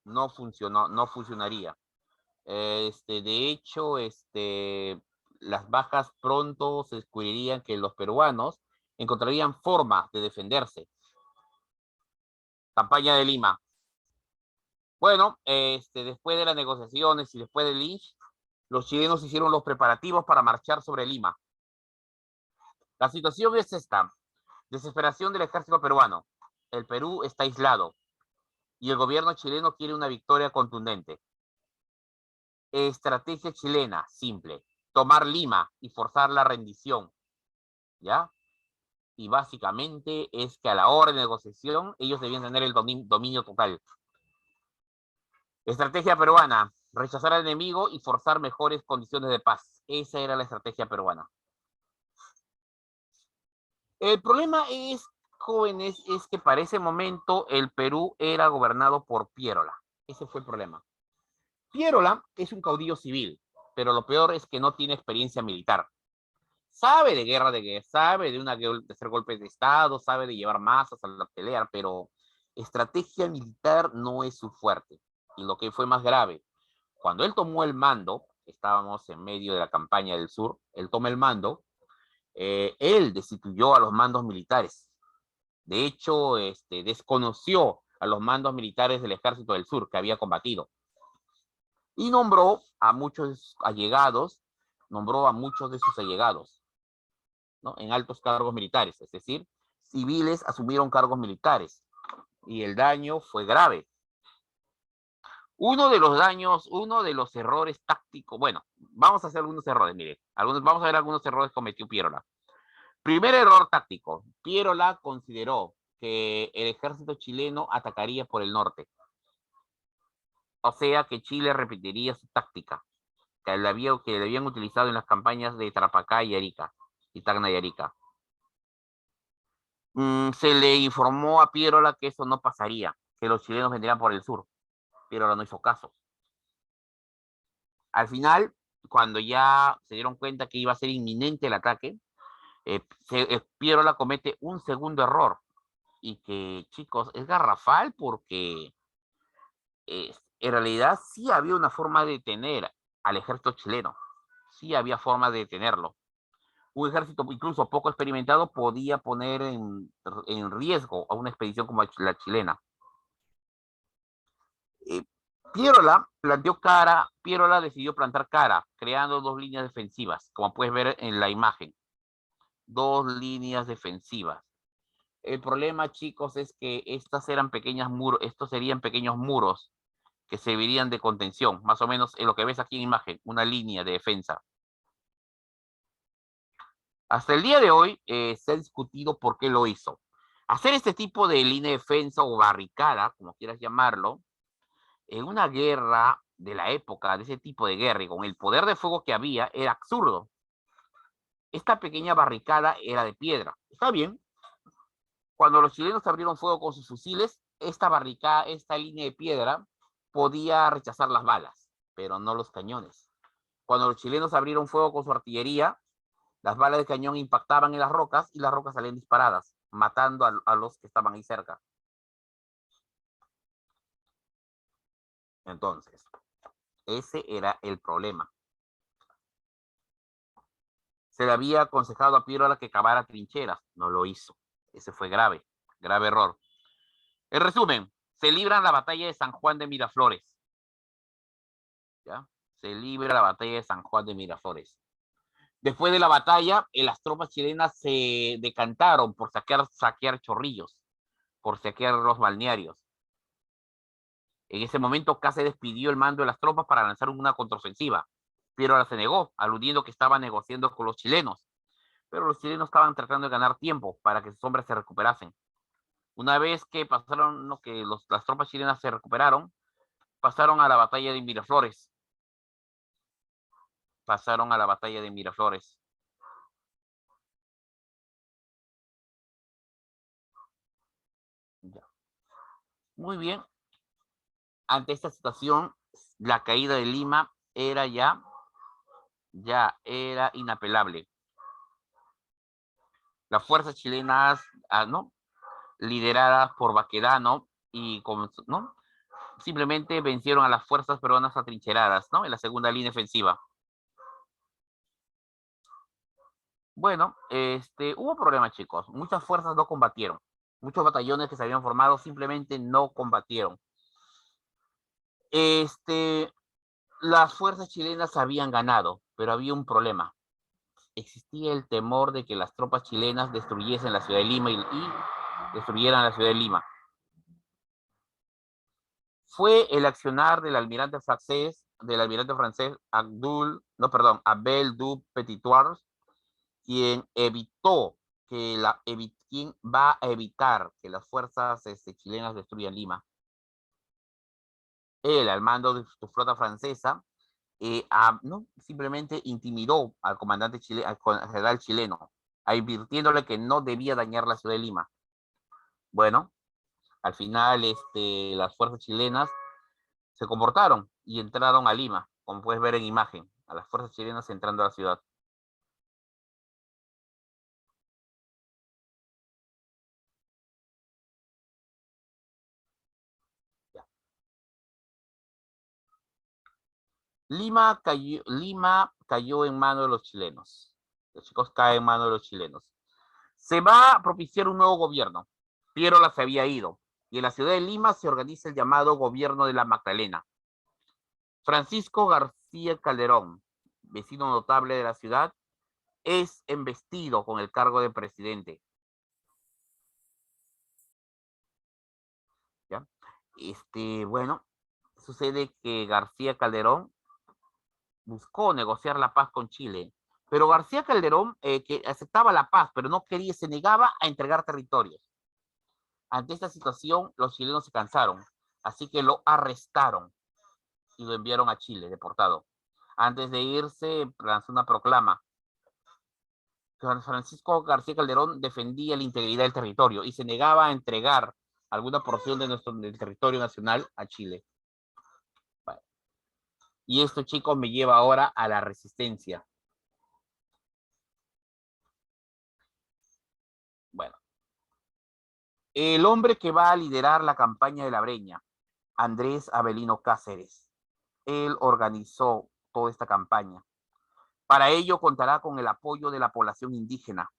No funcionó, no funcionaría. De hecho, las bajas pronto se descubrirían que los peruanos encontrarían formas de defenderse. Campaña de Lima. Bueno, después de las negociaciones y después de Lynch, los chilenos hicieron los preparativos para marchar sobre Lima. La situación es esta. Desesperación del ejército peruano. El Perú está aislado y el gobierno chileno quiere una victoria contundente. Estrategia chilena, simple. Tomar Lima y forzar la rendición. ¿Ya? Y básicamente es que a la hora de negociación ellos debían tener el dominio total. Estrategia peruana, rechazar al enemigo y forzar mejores condiciones de paz. Esa era la estrategia peruana. El problema es jóvenes, es que para ese momento el Perú era gobernado por Pierola. Ese fue el problema. Pierola es un caudillo civil, pero lo peor es que no tiene experiencia militar. Sabe de guerra, sabe de hacer golpes de Estado, sabe de llevar masas a la pelea, pero estrategia militar no es su fuerte. Y lo que fue más grave, cuando él tomó el mando, estábamos en medio de la campaña del sur, él toma el mando, él destituyó a los mandos militares. De hecho, desconoció a los mandos militares del ejército del sur que había combatido. Y nombró a muchos allegados, nombró a muchos de sus allegados, ¿no? En altos cargos militares, es decir, civiles asumieron cargos militares y el daño fue grave. Uno de los daños, uno de los errores tácticos, bueno, vamos a hacer algunos errores, mire, vamos a ver algunos errores que cometió Pierola. Primer error táctico, Pierola consideró que el ejército chileno atacaría por el norte. O sea que Chile repetiría su táctica, que le habían utilizado en las campañas de Tarapacá y Arica, y Tacna y Arica. Se le informó a Pierola que eso no pasaría, que los chilenos vendrían por el sur. Pierola no hizo caso. Al final, cuando ya se dieron cuenta que iba a ser inminente el ataque, Pierola comete un segundo error, y que, chicos, es garrafal porque en realidad sí había una forma de detener al ejército chileno, sí había forma de detenerlo. Un ejército incluso poco experimentado podía poner en riesgo a una expedición como la chilena. Pierola decidió plantar cara, creando dos líneas defensivas, como puedes ver en la imagen. Dos líneas defensivas. El problema, chicos, es que estos serían pequeños muros que servirían de contención, más o menos en lo que ves aquí en imagen, una línea de defensa. Hasta el día de hoy se ha discutido por qué lo hizo. Hacer este tipo de línea de defensa o barricada, como quieras llamarlo, en una guerra de la época, de ese tipo de guerra, y con el poder de fuego que había, era absurdo. Esta pequeña barricada era de piedra. Está bien. Cuando los chilenos abrieron fuego con sus fusiles, esta línea de piedra, podía rechazar las balas, pero no los cañones. Cuando los chilenos abrieron fuego con su artillería, las balas de cañón impactaban en las rocas y las rocas salían disparadas, matando a los que estaban ahí cerca. Entonces, ese era el problema. Se le había aconsejado a Pierola que cavara trincheras, no lo hizo. Ese fue grave error. En resumen, se libra la batalla de San Juan de Miraflores. ¿Ya? Se libra la batalla de San Juan de Miraflores. Después de la batalla, las tropas chilenas se decantaron por saquear Chorrillos, por saquear los balnearios. En ese momento, Cáceres pidió el mando de las tropas para lanzar una contraofensiva, pero ahora se negó, aludiendo que estaba negociando con los chilenos. Pero los chilenos estaban tratando de ganar tiempo para que sus hombres se recuperasen. Una vez que pasaron, las tropas chilenas se recuperaron, pasaron a la batalla de Miraflores. Ya. Muy bien. Ante esta situación, la caída de Lima era ya era inapelable. Las fuerzas chilenas, lideradas por Baquedano simplemente vencieron a las fuerzas peruanas atrincheradas, en la segunda línea defensiva. Bueno, hubo problemas, chicos. Muchas fuerzas no combatieron. Muchos batallones que se habían formado simplemente no combatieron. Las fuerzas chilenas habían ganado, pero había un problema. Existía el temor de que las tropas chilenas destruyesen la ciudad de Lima y destruyeran la ciudad de Lima. Fue el accionar del almirante francés Abel du Petitoir, quien va a evitar que las fuerzas chilenas destruyan Lima. Él, al mando de su flota francesa, simplemente intimidó al comandante al general chileno, advirtiéndole que no debía dañar la ciudad de Lima. Bueno, al final las fuerzas chilenas se comportaron y entraron a Lima, como puedes ver en imagen, a las fuerzas chilenas entrando a la ciudad. Ya. Lima cayó en manos de los chilenos. Los chicos caen en manos de los chilenos. Se va a propiciar un nuevo gobierno. Piérola se había ido. Y en la ciudad de Lima se organiza el llamado Gobierno de la Magdalena. Francisco García Calderón, vecino notable de la ciudad, es embestido con el cargo de presidente. ¿Ya? Bueno, sucede que García Calderón buscó negociar la paz con Chile, pero García Calderón, que aceptaba la paz, pero no quería, se negaba a entregar territorios. Ante esta situación, los chilenos se cansaron, así que lo arrestaron y lo enviaron a Chile, deportado. Antes de irse, lanzó una proclama. Francisco García Calderón defendía la integridad del territorio y se negaba a entregar alguna porción del territorio nacional a Chile. Bueno, y esto, chicos, me lleva ahora a la resistencia. Bueno, el hombre que va a liderar la campaña de la Breña, Andrés Avelino Cáceres. Él organizó toda esta campaña. Para ello contará con el apoyo de la población indígena.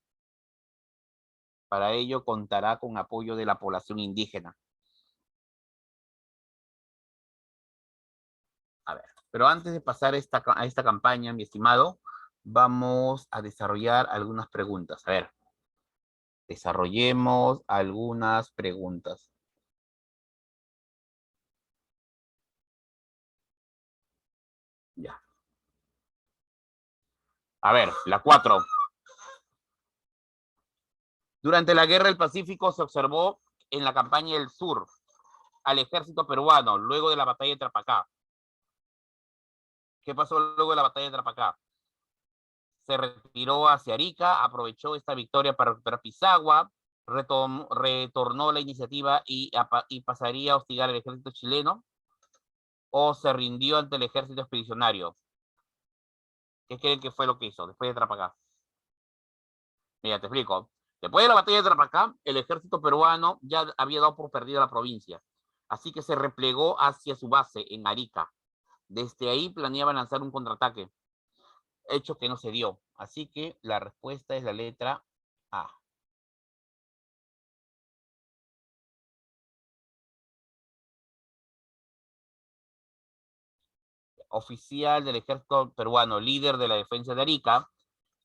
Para ello contará con apoyo de la población indígena. A ver, pero antes de pasar a esta campaña, mi estimado, vamos a desarrollar algunas preguntas. A ver, desarrollemos algunas preguntas. Ya. A ver, la 4. Durante la Guerra del Pacífico se observó en la campaña del sur al ejército peruano luego de la batalla de Trapacá. ¿Qué pasó luego de la batalla de Trapacá? Se retiró hacia Arica, aprovechó esta victoria para recuperar Pisagua, retornó la iniciativa y pasaría a hostigar al ejército chileno, o se rindió ante el ejército expedicionario. ¿Qué creen que fue lo que hizo después de Trapacá? Mira, te explico. Después de la batalla de Trapacá, el ejército peruano ya había dado por perdida la provincia, así que se replegó hacia su base en Arica. Desde ahí planeaban lanzar un contraataque, hecho que no se dio. Así que la respuesta es la letra A. Oficial del ejército peruano, líder de la defensa de Arica,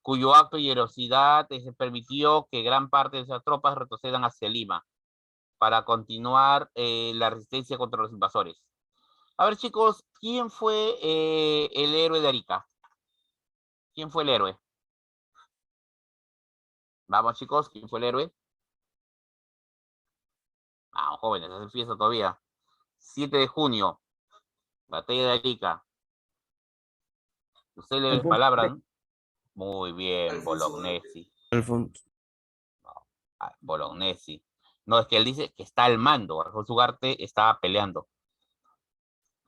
cuyo acto y heroicidad se permitió que gran parte de esas tropas retrocedan hacia Lima para continuar la resistencia contra los invasores. A ver, chicos, ¿quién fue el héroe de Arica? ¿Quién fue el héroe? Vamos, chicos, ¿quién fue el héroe? Vamos, jóvenes, hacen fiesta todavía. 7 de junio, batalla de Arica. Ustedes les Alfonso. palabran. Muy bien, Bolognesi. Alfonso. Bolognesi. No, es que él dice que está al mando. Alfonso Ugarte estaba peleando.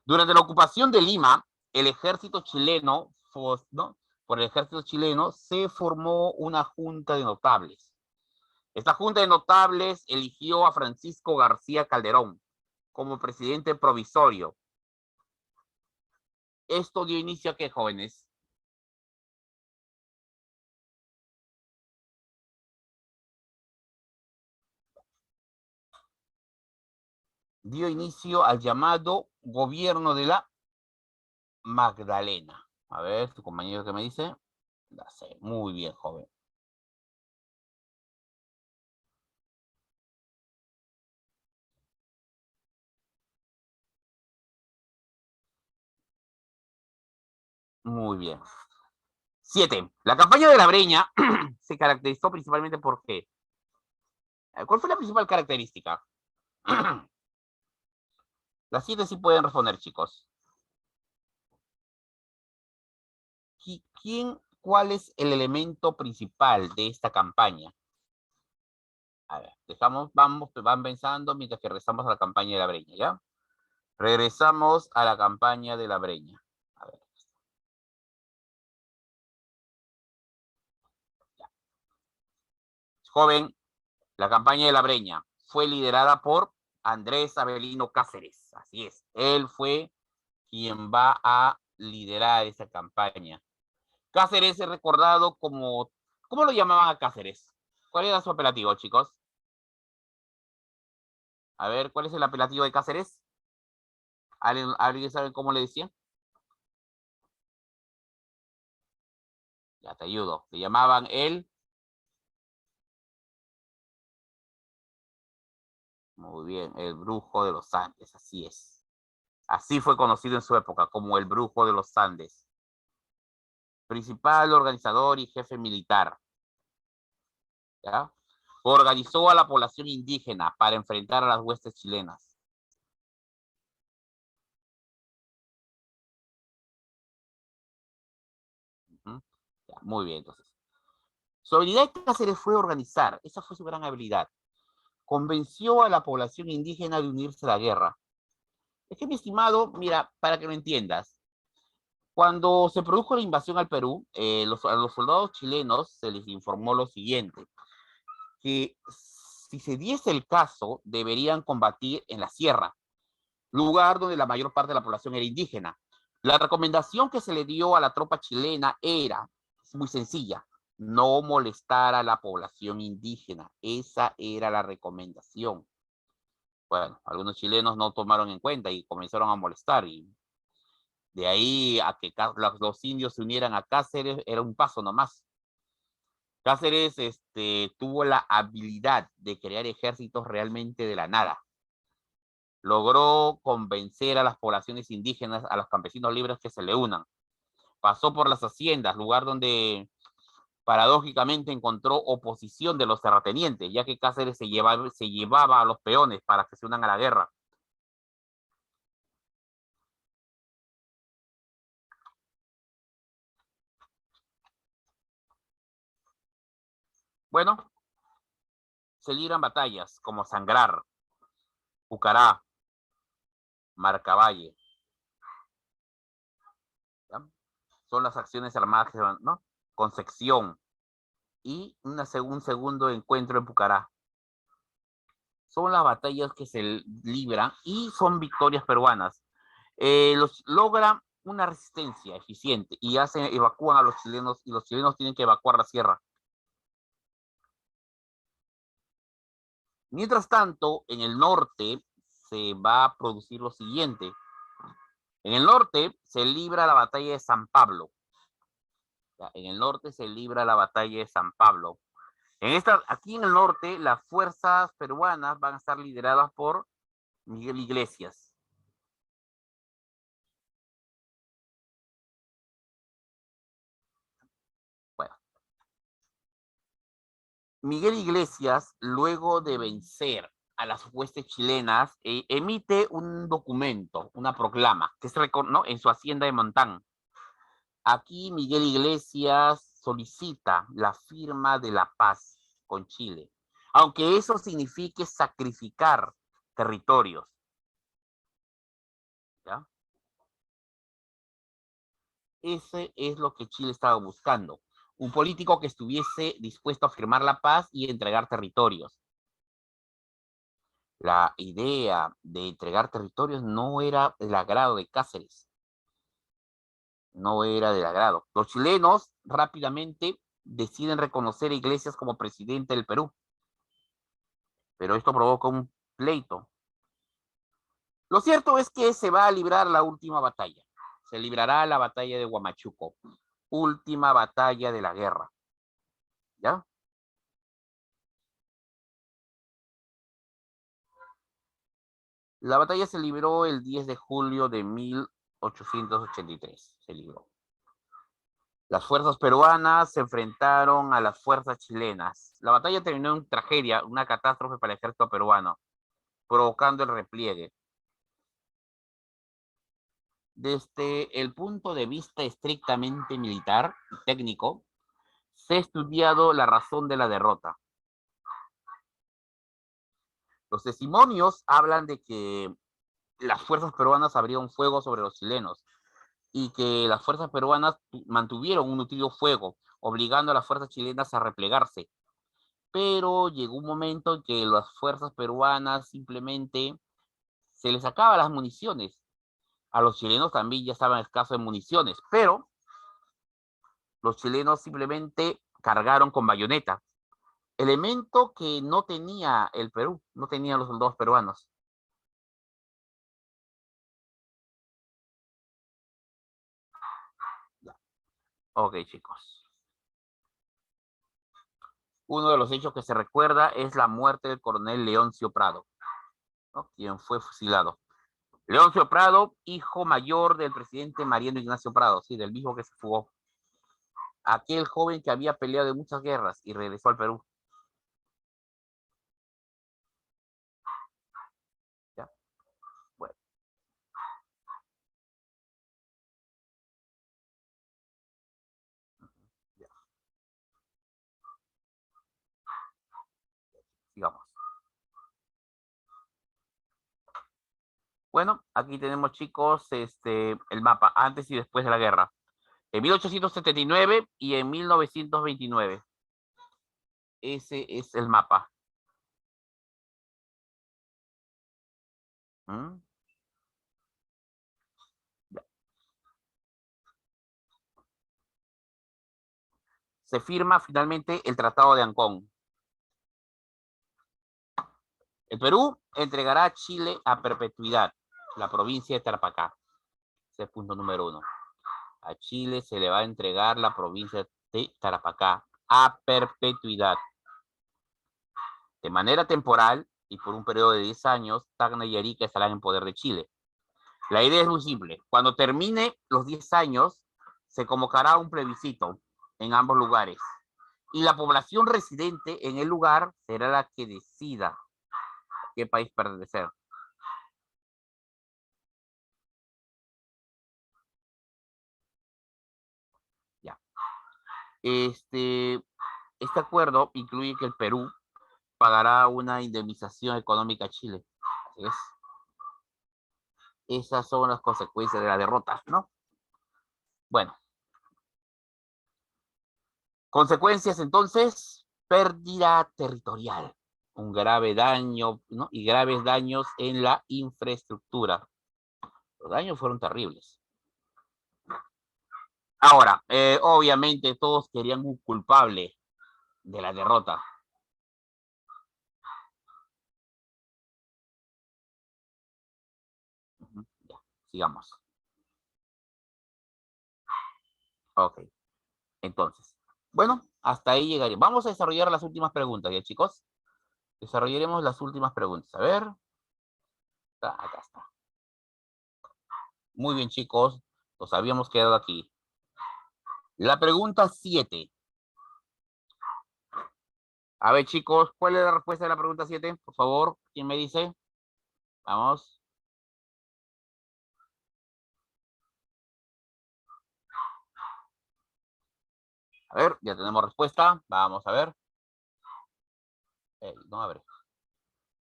Durante la ocupación de Lima, el ejército chileno, ¿no? Por el ejército chileno, se formó una junta de notables. Esta junta de notables eligió a Francisco García Calderón como presidente provisorio. Esto dio inicio a qué, jóvenes? Dio inicio al llamado gobierno de la Magdalena. A ver, tu compañero que me dice. Ya sé, muy bien, joven. Muy bien. 7. La campaña de la Breña se caracterizó principalmente por qué. ¿Cuál fue la principal característica? Las 7 sí pueden responder, chicos. ¿Cuál es el elemento principal de esta campaña? A ver, van pensando mientras que regresamos a la campaña de la Breña, ¿ya? Regresamos a la campaña de la Breña. A ver. Ya. Joven, la campaña de la Breña fue liderada por Andrés Avelino Cáceres. Así es, él fue quien va a liderar esa campaña. Cáceres es recordado como... ¿Cómo lo llamaban a Cáceres? ¿Cuál era su apelativo, chicos? A ver, ¿cuál es el apelativo de Cáceres? ¿Alguien sabe cómo le decían? Ya te ayudo. Le llamaban el... Muy bien, el brujo de los Andes, así es. Así fue conocido en su época, como el brujo de los Andes. Principal organizador y jefe militar. ¿Ya? Organizó a la población indígena para enfrentar a las huestes chilenas. Ya, muy bien, entonces. Su habilidad de Cáceres fue organizar, esa fue su gran habilidad. Convenció a la población indígena de unirse a la guerra. Es que, mi estimado, mira, para que lo entiendas, cuando se produjo la invasión al Perú, a los soldados chilenos se les informó lo siguiente, que si se diese el caso, deberían combatir en la sierra, lugar donde la mayor parte de la población era indígena. La recomendación que se le dio a la tropa chilena era muy sencilla, no molestar a la población indígena. Esa era la recomendación. Bueno, algunos chilenos no tomaron en cuenta y comenzaron a molestar, y de ahí a que los indios se unieran a Cáceres era un paso nomás. Cáceres tuvo la habilidad de crear ejércitos realmente de la nada. Logró convencer a las poblaciones indígenas, a los campesinos libres que se le unan. Pasó por las haciendas, lugar donde paradójicamente encontró oposición de los terratenientes, ya que Cáceres se llevaba a los peones para que se unan a la guerra. Bueno, se libran batallas como Sangrar, Pucará, Marcavalle. ¿Ya? Son las acciones armadas, ¿no? Concepción y un segundo encuentro en Pucará. Son las batallas que se libran y son victorias peruanas. Logra una resistencia eficiente y evacúan a los chilenos, y los chilenos tienen que evacuar la sierra. Mientras tanto, en el norte se va a producir lo siguiente. En el norte se libra la batalla de San Pablo. En el norte se libra la batalla de San Pablo. Aquí en el norte, las fuerzas peruanas van a estar lideradas por Miguel Iglesias. Bueno, Miguel Iglesias, luego de vencer a las huestes chilenas, emite un documento, una proclama, que ¿no? En su hacienda de Montán. Aquí Miguel Iglesias solicita la firma de la paz con Chile, aunque eso signifique sacrificar territorios. ¿Ya? Ese es lo que Chile estaba buscando. Un político que estuviese dispuesto a firmar la paz y entregar territorios. La idea de entregar territorios no era del agrado de Cáceres. No era del agrado. Los chilenos rápidamente deciden reconocer a Iglesias como presidente del Perú. Pero esto provoca un pleito. Lo cierto es que se va a librar la última batalla. Se librará la batalla de Huamachuco. Última batalla de la guerra. ¿Ya? La batalla se libró el 10 de julio de 1883. Se libró. Las fuerzas peruanas se enfrentaron a las fuerzas chilenas. La batalla terminó en tragedia, una catástrofe para el ejército peruano, provocando el repliegue. Desde el punto de vista estrictamente militar y técnico, se ha estudiado la razón de la derrota. Los testimonios hablan de que las fuerzas peruanas abrieron fuego sobre los chilenos y que las fuerzas peruanas mantuvieron un nutrido fuego, obligando a las fuerzas chilenas a replegarse. Pero llegó un momento en que las fuerzas peruanas simplemente se les acaban las municiones. A los chilenos también ya estaban escasos de municiones, pero los chilenos simplemente cargaron con bayoneta, elemento que no tenía el Perú, no tenían los soldados peruanos. Ok, chicos. Uno de los hechos que se recuerda es la muerte del coronel Leoncio Prado, ¿no? Quien fue fusilado. Leoncio Prado, hijo mayor del presidente Mariano Ignacio Prado, sí, del mismo que se fugó. Aquel joven que había peleado en muchas guerras y regresó al Perú. ¿Ya? Bueno, ya, sigamos. Bueno, aquí tenemos, chicos, el mapa antes y después de la guerra. En 1879 y en 1929. Ese es el mapa. ¿Mm? Se firma finalmente el Tratado de Ancón. El Perú entregará a Chile a perpetuidad la provincia de Tarapacá. Ese es el punto número 1. A Chile se le va a entregar la provincia de Tarapacá a perpetuidad. De manera temporal y por un periodo de 10 años, Tacna y Arica estarán en poder de Chile. La idea es muy simple. Cuando termine los 10 años, se convocará un plebiscito en ambos lugares. Y la población residente en el lugar será la que decida a qué país pertenecer. Ya. Este acuerdo incluye que el Perú pagará una indemnización económica a Chile. Así es. Esas son las consecuencias de la derrota, ¿no? Bueno. Consecuencias entonces, pérdida territorial, un grave daño, ¿no? Y graves daños en la infraestructura. Los daños fueron terribles. Ahora, obviamente todos querían un culpable de la derrota. Ya, sigamos. Ok, entonces. Bueno, hasta ahí llegaría. Vamos a desarrollar las últimas preguntas, ¿ya, chicos? Desarrollaremos las últimas preguntas. A ver. Acá está. Muy bien, chicos. Nos habíamos quedado aquí. La pregunta 7. A ver, chicos, ¿cuál es la respuesta de la pregunta 7? Por favor, ¿quién me dice? Vamos. A ver, ya tenemos respuesta. Vamos a ver. No abre.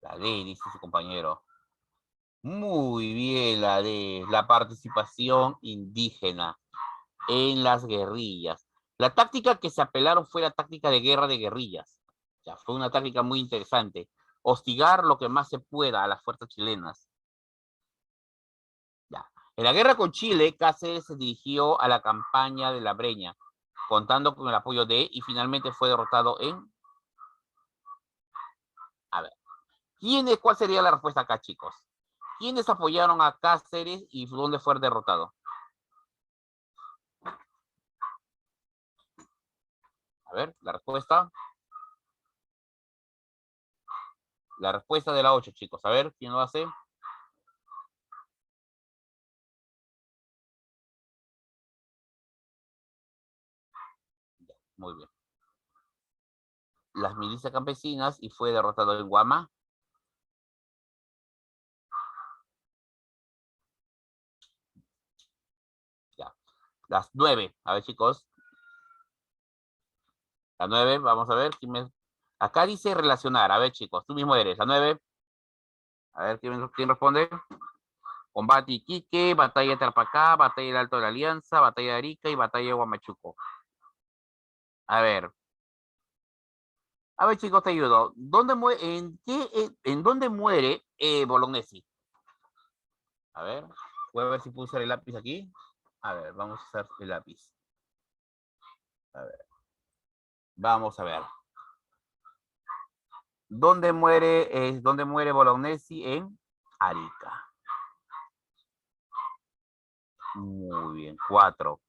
La D, dice su compañero. Muy bien, la D. La participación indígena en las guerrillas. La táctica que se apelaron fue la táctica de guerra de guerrillas. Ya, fue una táctica muy interesante. Hostigar lo que más se pueda a las fuerzas chilenas. Ya. En la guerra con Chile, Cáceres se dirigió a la campaña de la Breña, contando con el apoyo de, y finalmente fue derrotado en... A ver, ¿cuál sería la respuesta acá, chicos? ¿Quiénes apoyaron a Cáceres y dónde fue derrotado? A ver, la respuesta. La respuesta de la 8, chicos. A ver, ¿quién lo hace? Muy bien. Las milicias campesinas y fue derrotado en Guama. Ya. Las 9. A ver, chicos. La 9, vamos a ver. Acá dice relacionar. A ver, chicos, tú mismo eres. La 9. A ver, ¿quién responde? Combate Iquique, batalla de Tarapacá, batalla del Alto de la Alianza, batalla de Arica y batalla de Huamachuco. A ver. A ver, chicos, te ayudo. ¿En dónde muere Bolognesi? A ver, voy a ver si puedo usar el lápiz aquí. A ver, vamos a usar el lápiz. A ver. Vamos a ver. ¿Dónde muere Bolognesi? En Arica. Muy bien, 4.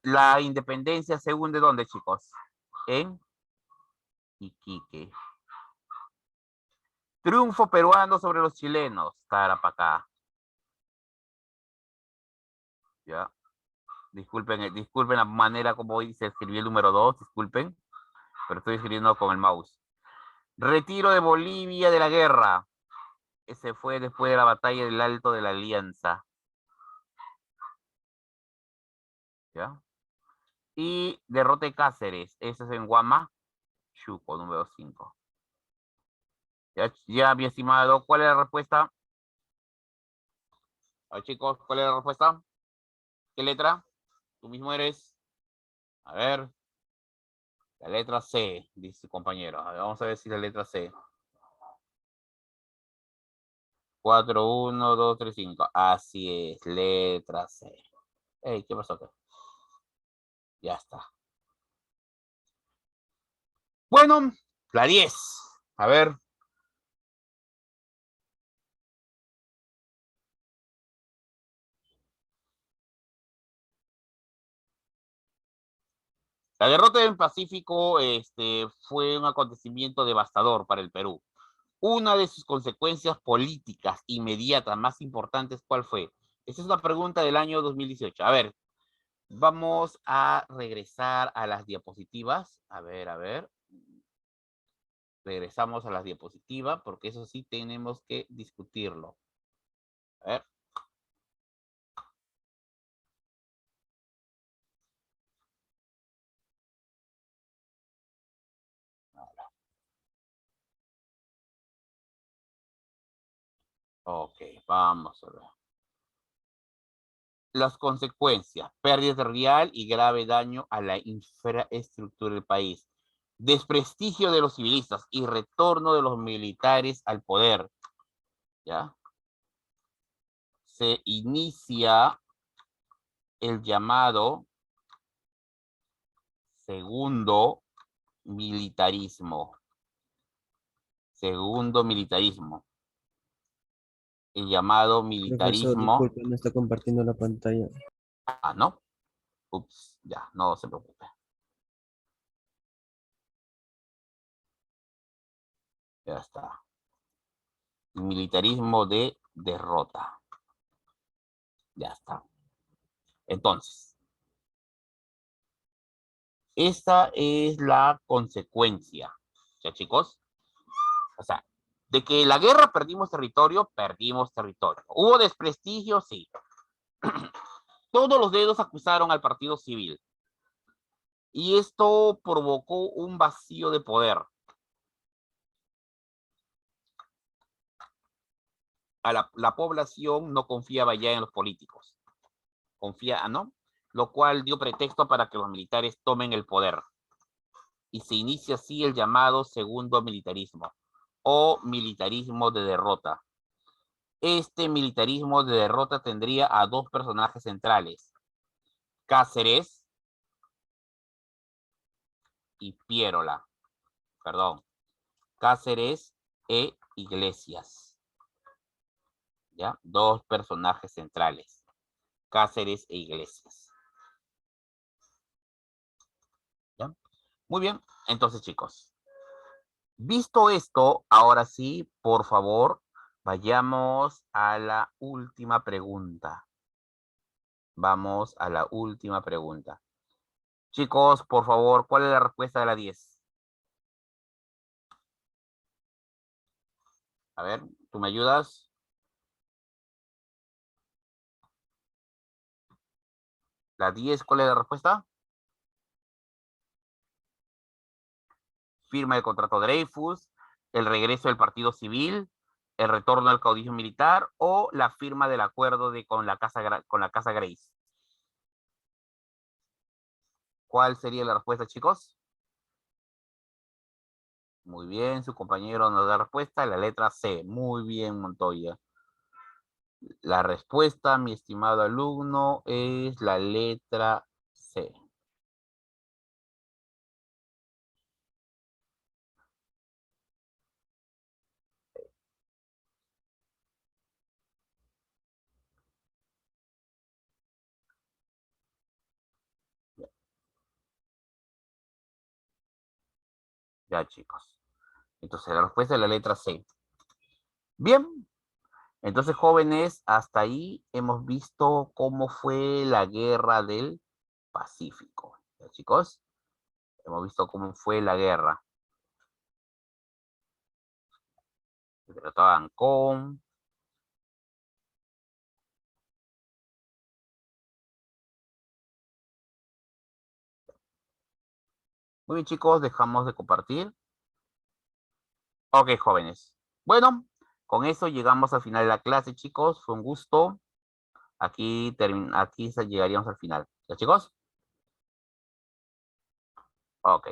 La independencia se hunde dónde, chicos? En Iquique. Triunfo peruano sobre los chilenos. Tarapacá. Ya. Disculpen la manera como hoy se escribió el número 2, disculpen, pero estoy escribiendo con el mouse. Retiro de Bolivia de la guerra. Ese fue después de la batalla del Alto de la Alianza. ¿Ya? Y derrota de Cáceres. Ese es en Huamachuco, número 5. Ya, mi estimado, ¿cuál es la respuesta? A ver, chicos, ¿cuál es la respuesta? ¿Qué letra? Tú mismo eres. A ver. La letra C, dice su compañero. A ver, vamos a ver si la letra C. 4, 1, 2, 3, 5. Así es, letra C. Ey, ¿qué pasó acá? Ya está. Bueno, la 10. A ver. La derrota en Pacífico fue un acontecimiento devastador para el Perú. Una de sus consecuencias políticas inmediatas más importantes, ¿cuál fue? Esta es una pregunta del año 2018. A ver, vamos a regresar a las diapositivas. A ver. Regresamos a las diapositivas porque eso sí tenemos que discutirlo. A ver. Ok, vamos a ver. Las consecuencias, pérdida territorial y grave daño a la infraestructura del país, desprestigio de los civilistas y retorno de los militares al poder. ¿Ya? Se inicia el llamado segundo militarismo. Segundo militarismo. El llamado Profesor, militarismo. disculpe, no está compartiendo la pantalla. Ah, ¿no? Ups, ya, no se preocupe. Ya está. Militarismo de derrota. Ya está. Entonces, esta es la consecuencia. ¿Ya, chicos? O sea, de que la guerra perdimos territorio, perdimos territorio. ¿Hubo desprestigio? Sí. Todos los dedos acusaron al partido civil. Y esto provocó un vacío de poder. La población no confiaba ya en los políticos. ¿No? Lo cual dio pretexto para que los militares tomen el poder. Y se inicia así el llamado segundo militarismo o militarismo de derrota. Este militarismo de derrota tendría a dos personajes centrales, Cáceres y Piérola. Perdón, Cáceres e Iglesias. ¿Ya? Dos personajes centrales, Cáceres e Iglesias. ¿Ya? Muy bien, entonces chicos, visto esto, ahora sí, por favor, vayamos a la última pregunta. Vamos a la última pregunta. Chicos, por favor, ¿cuál es la respuesta de la 10? A ver, ¿tú me ayudas? La 10, ¿cuál es la respuesta? Firma el contrato Dreyfus, el regreso del partido civil, el retorno al caudillo militar o la firma del acuerdo con la Casa Grace. ¿Cuál sería la respuesta, chicos? Muy bien, su compañero nos da respuesta, la letra C. Muy bien, Montoya. La respuesta, mi estimado alumno, es la letra C. Ya, chicos. Entonces, la respuesta es la letra C. Bien. Entonces, jóvenes, hasta ahí hemos visto cómo fue la guerra del Pacífico. ¿Ya, chicos? Hemos visto cómo fue la guerra. Se trataban con... Muy bien, chicos, dejamos de compartir. Ok, jóvenes. Bueno, con eso llegamos al final de la clase, chicos. Fue un gusto. Aquí llegaríamos al final. ¿Ya, chicos? Ok.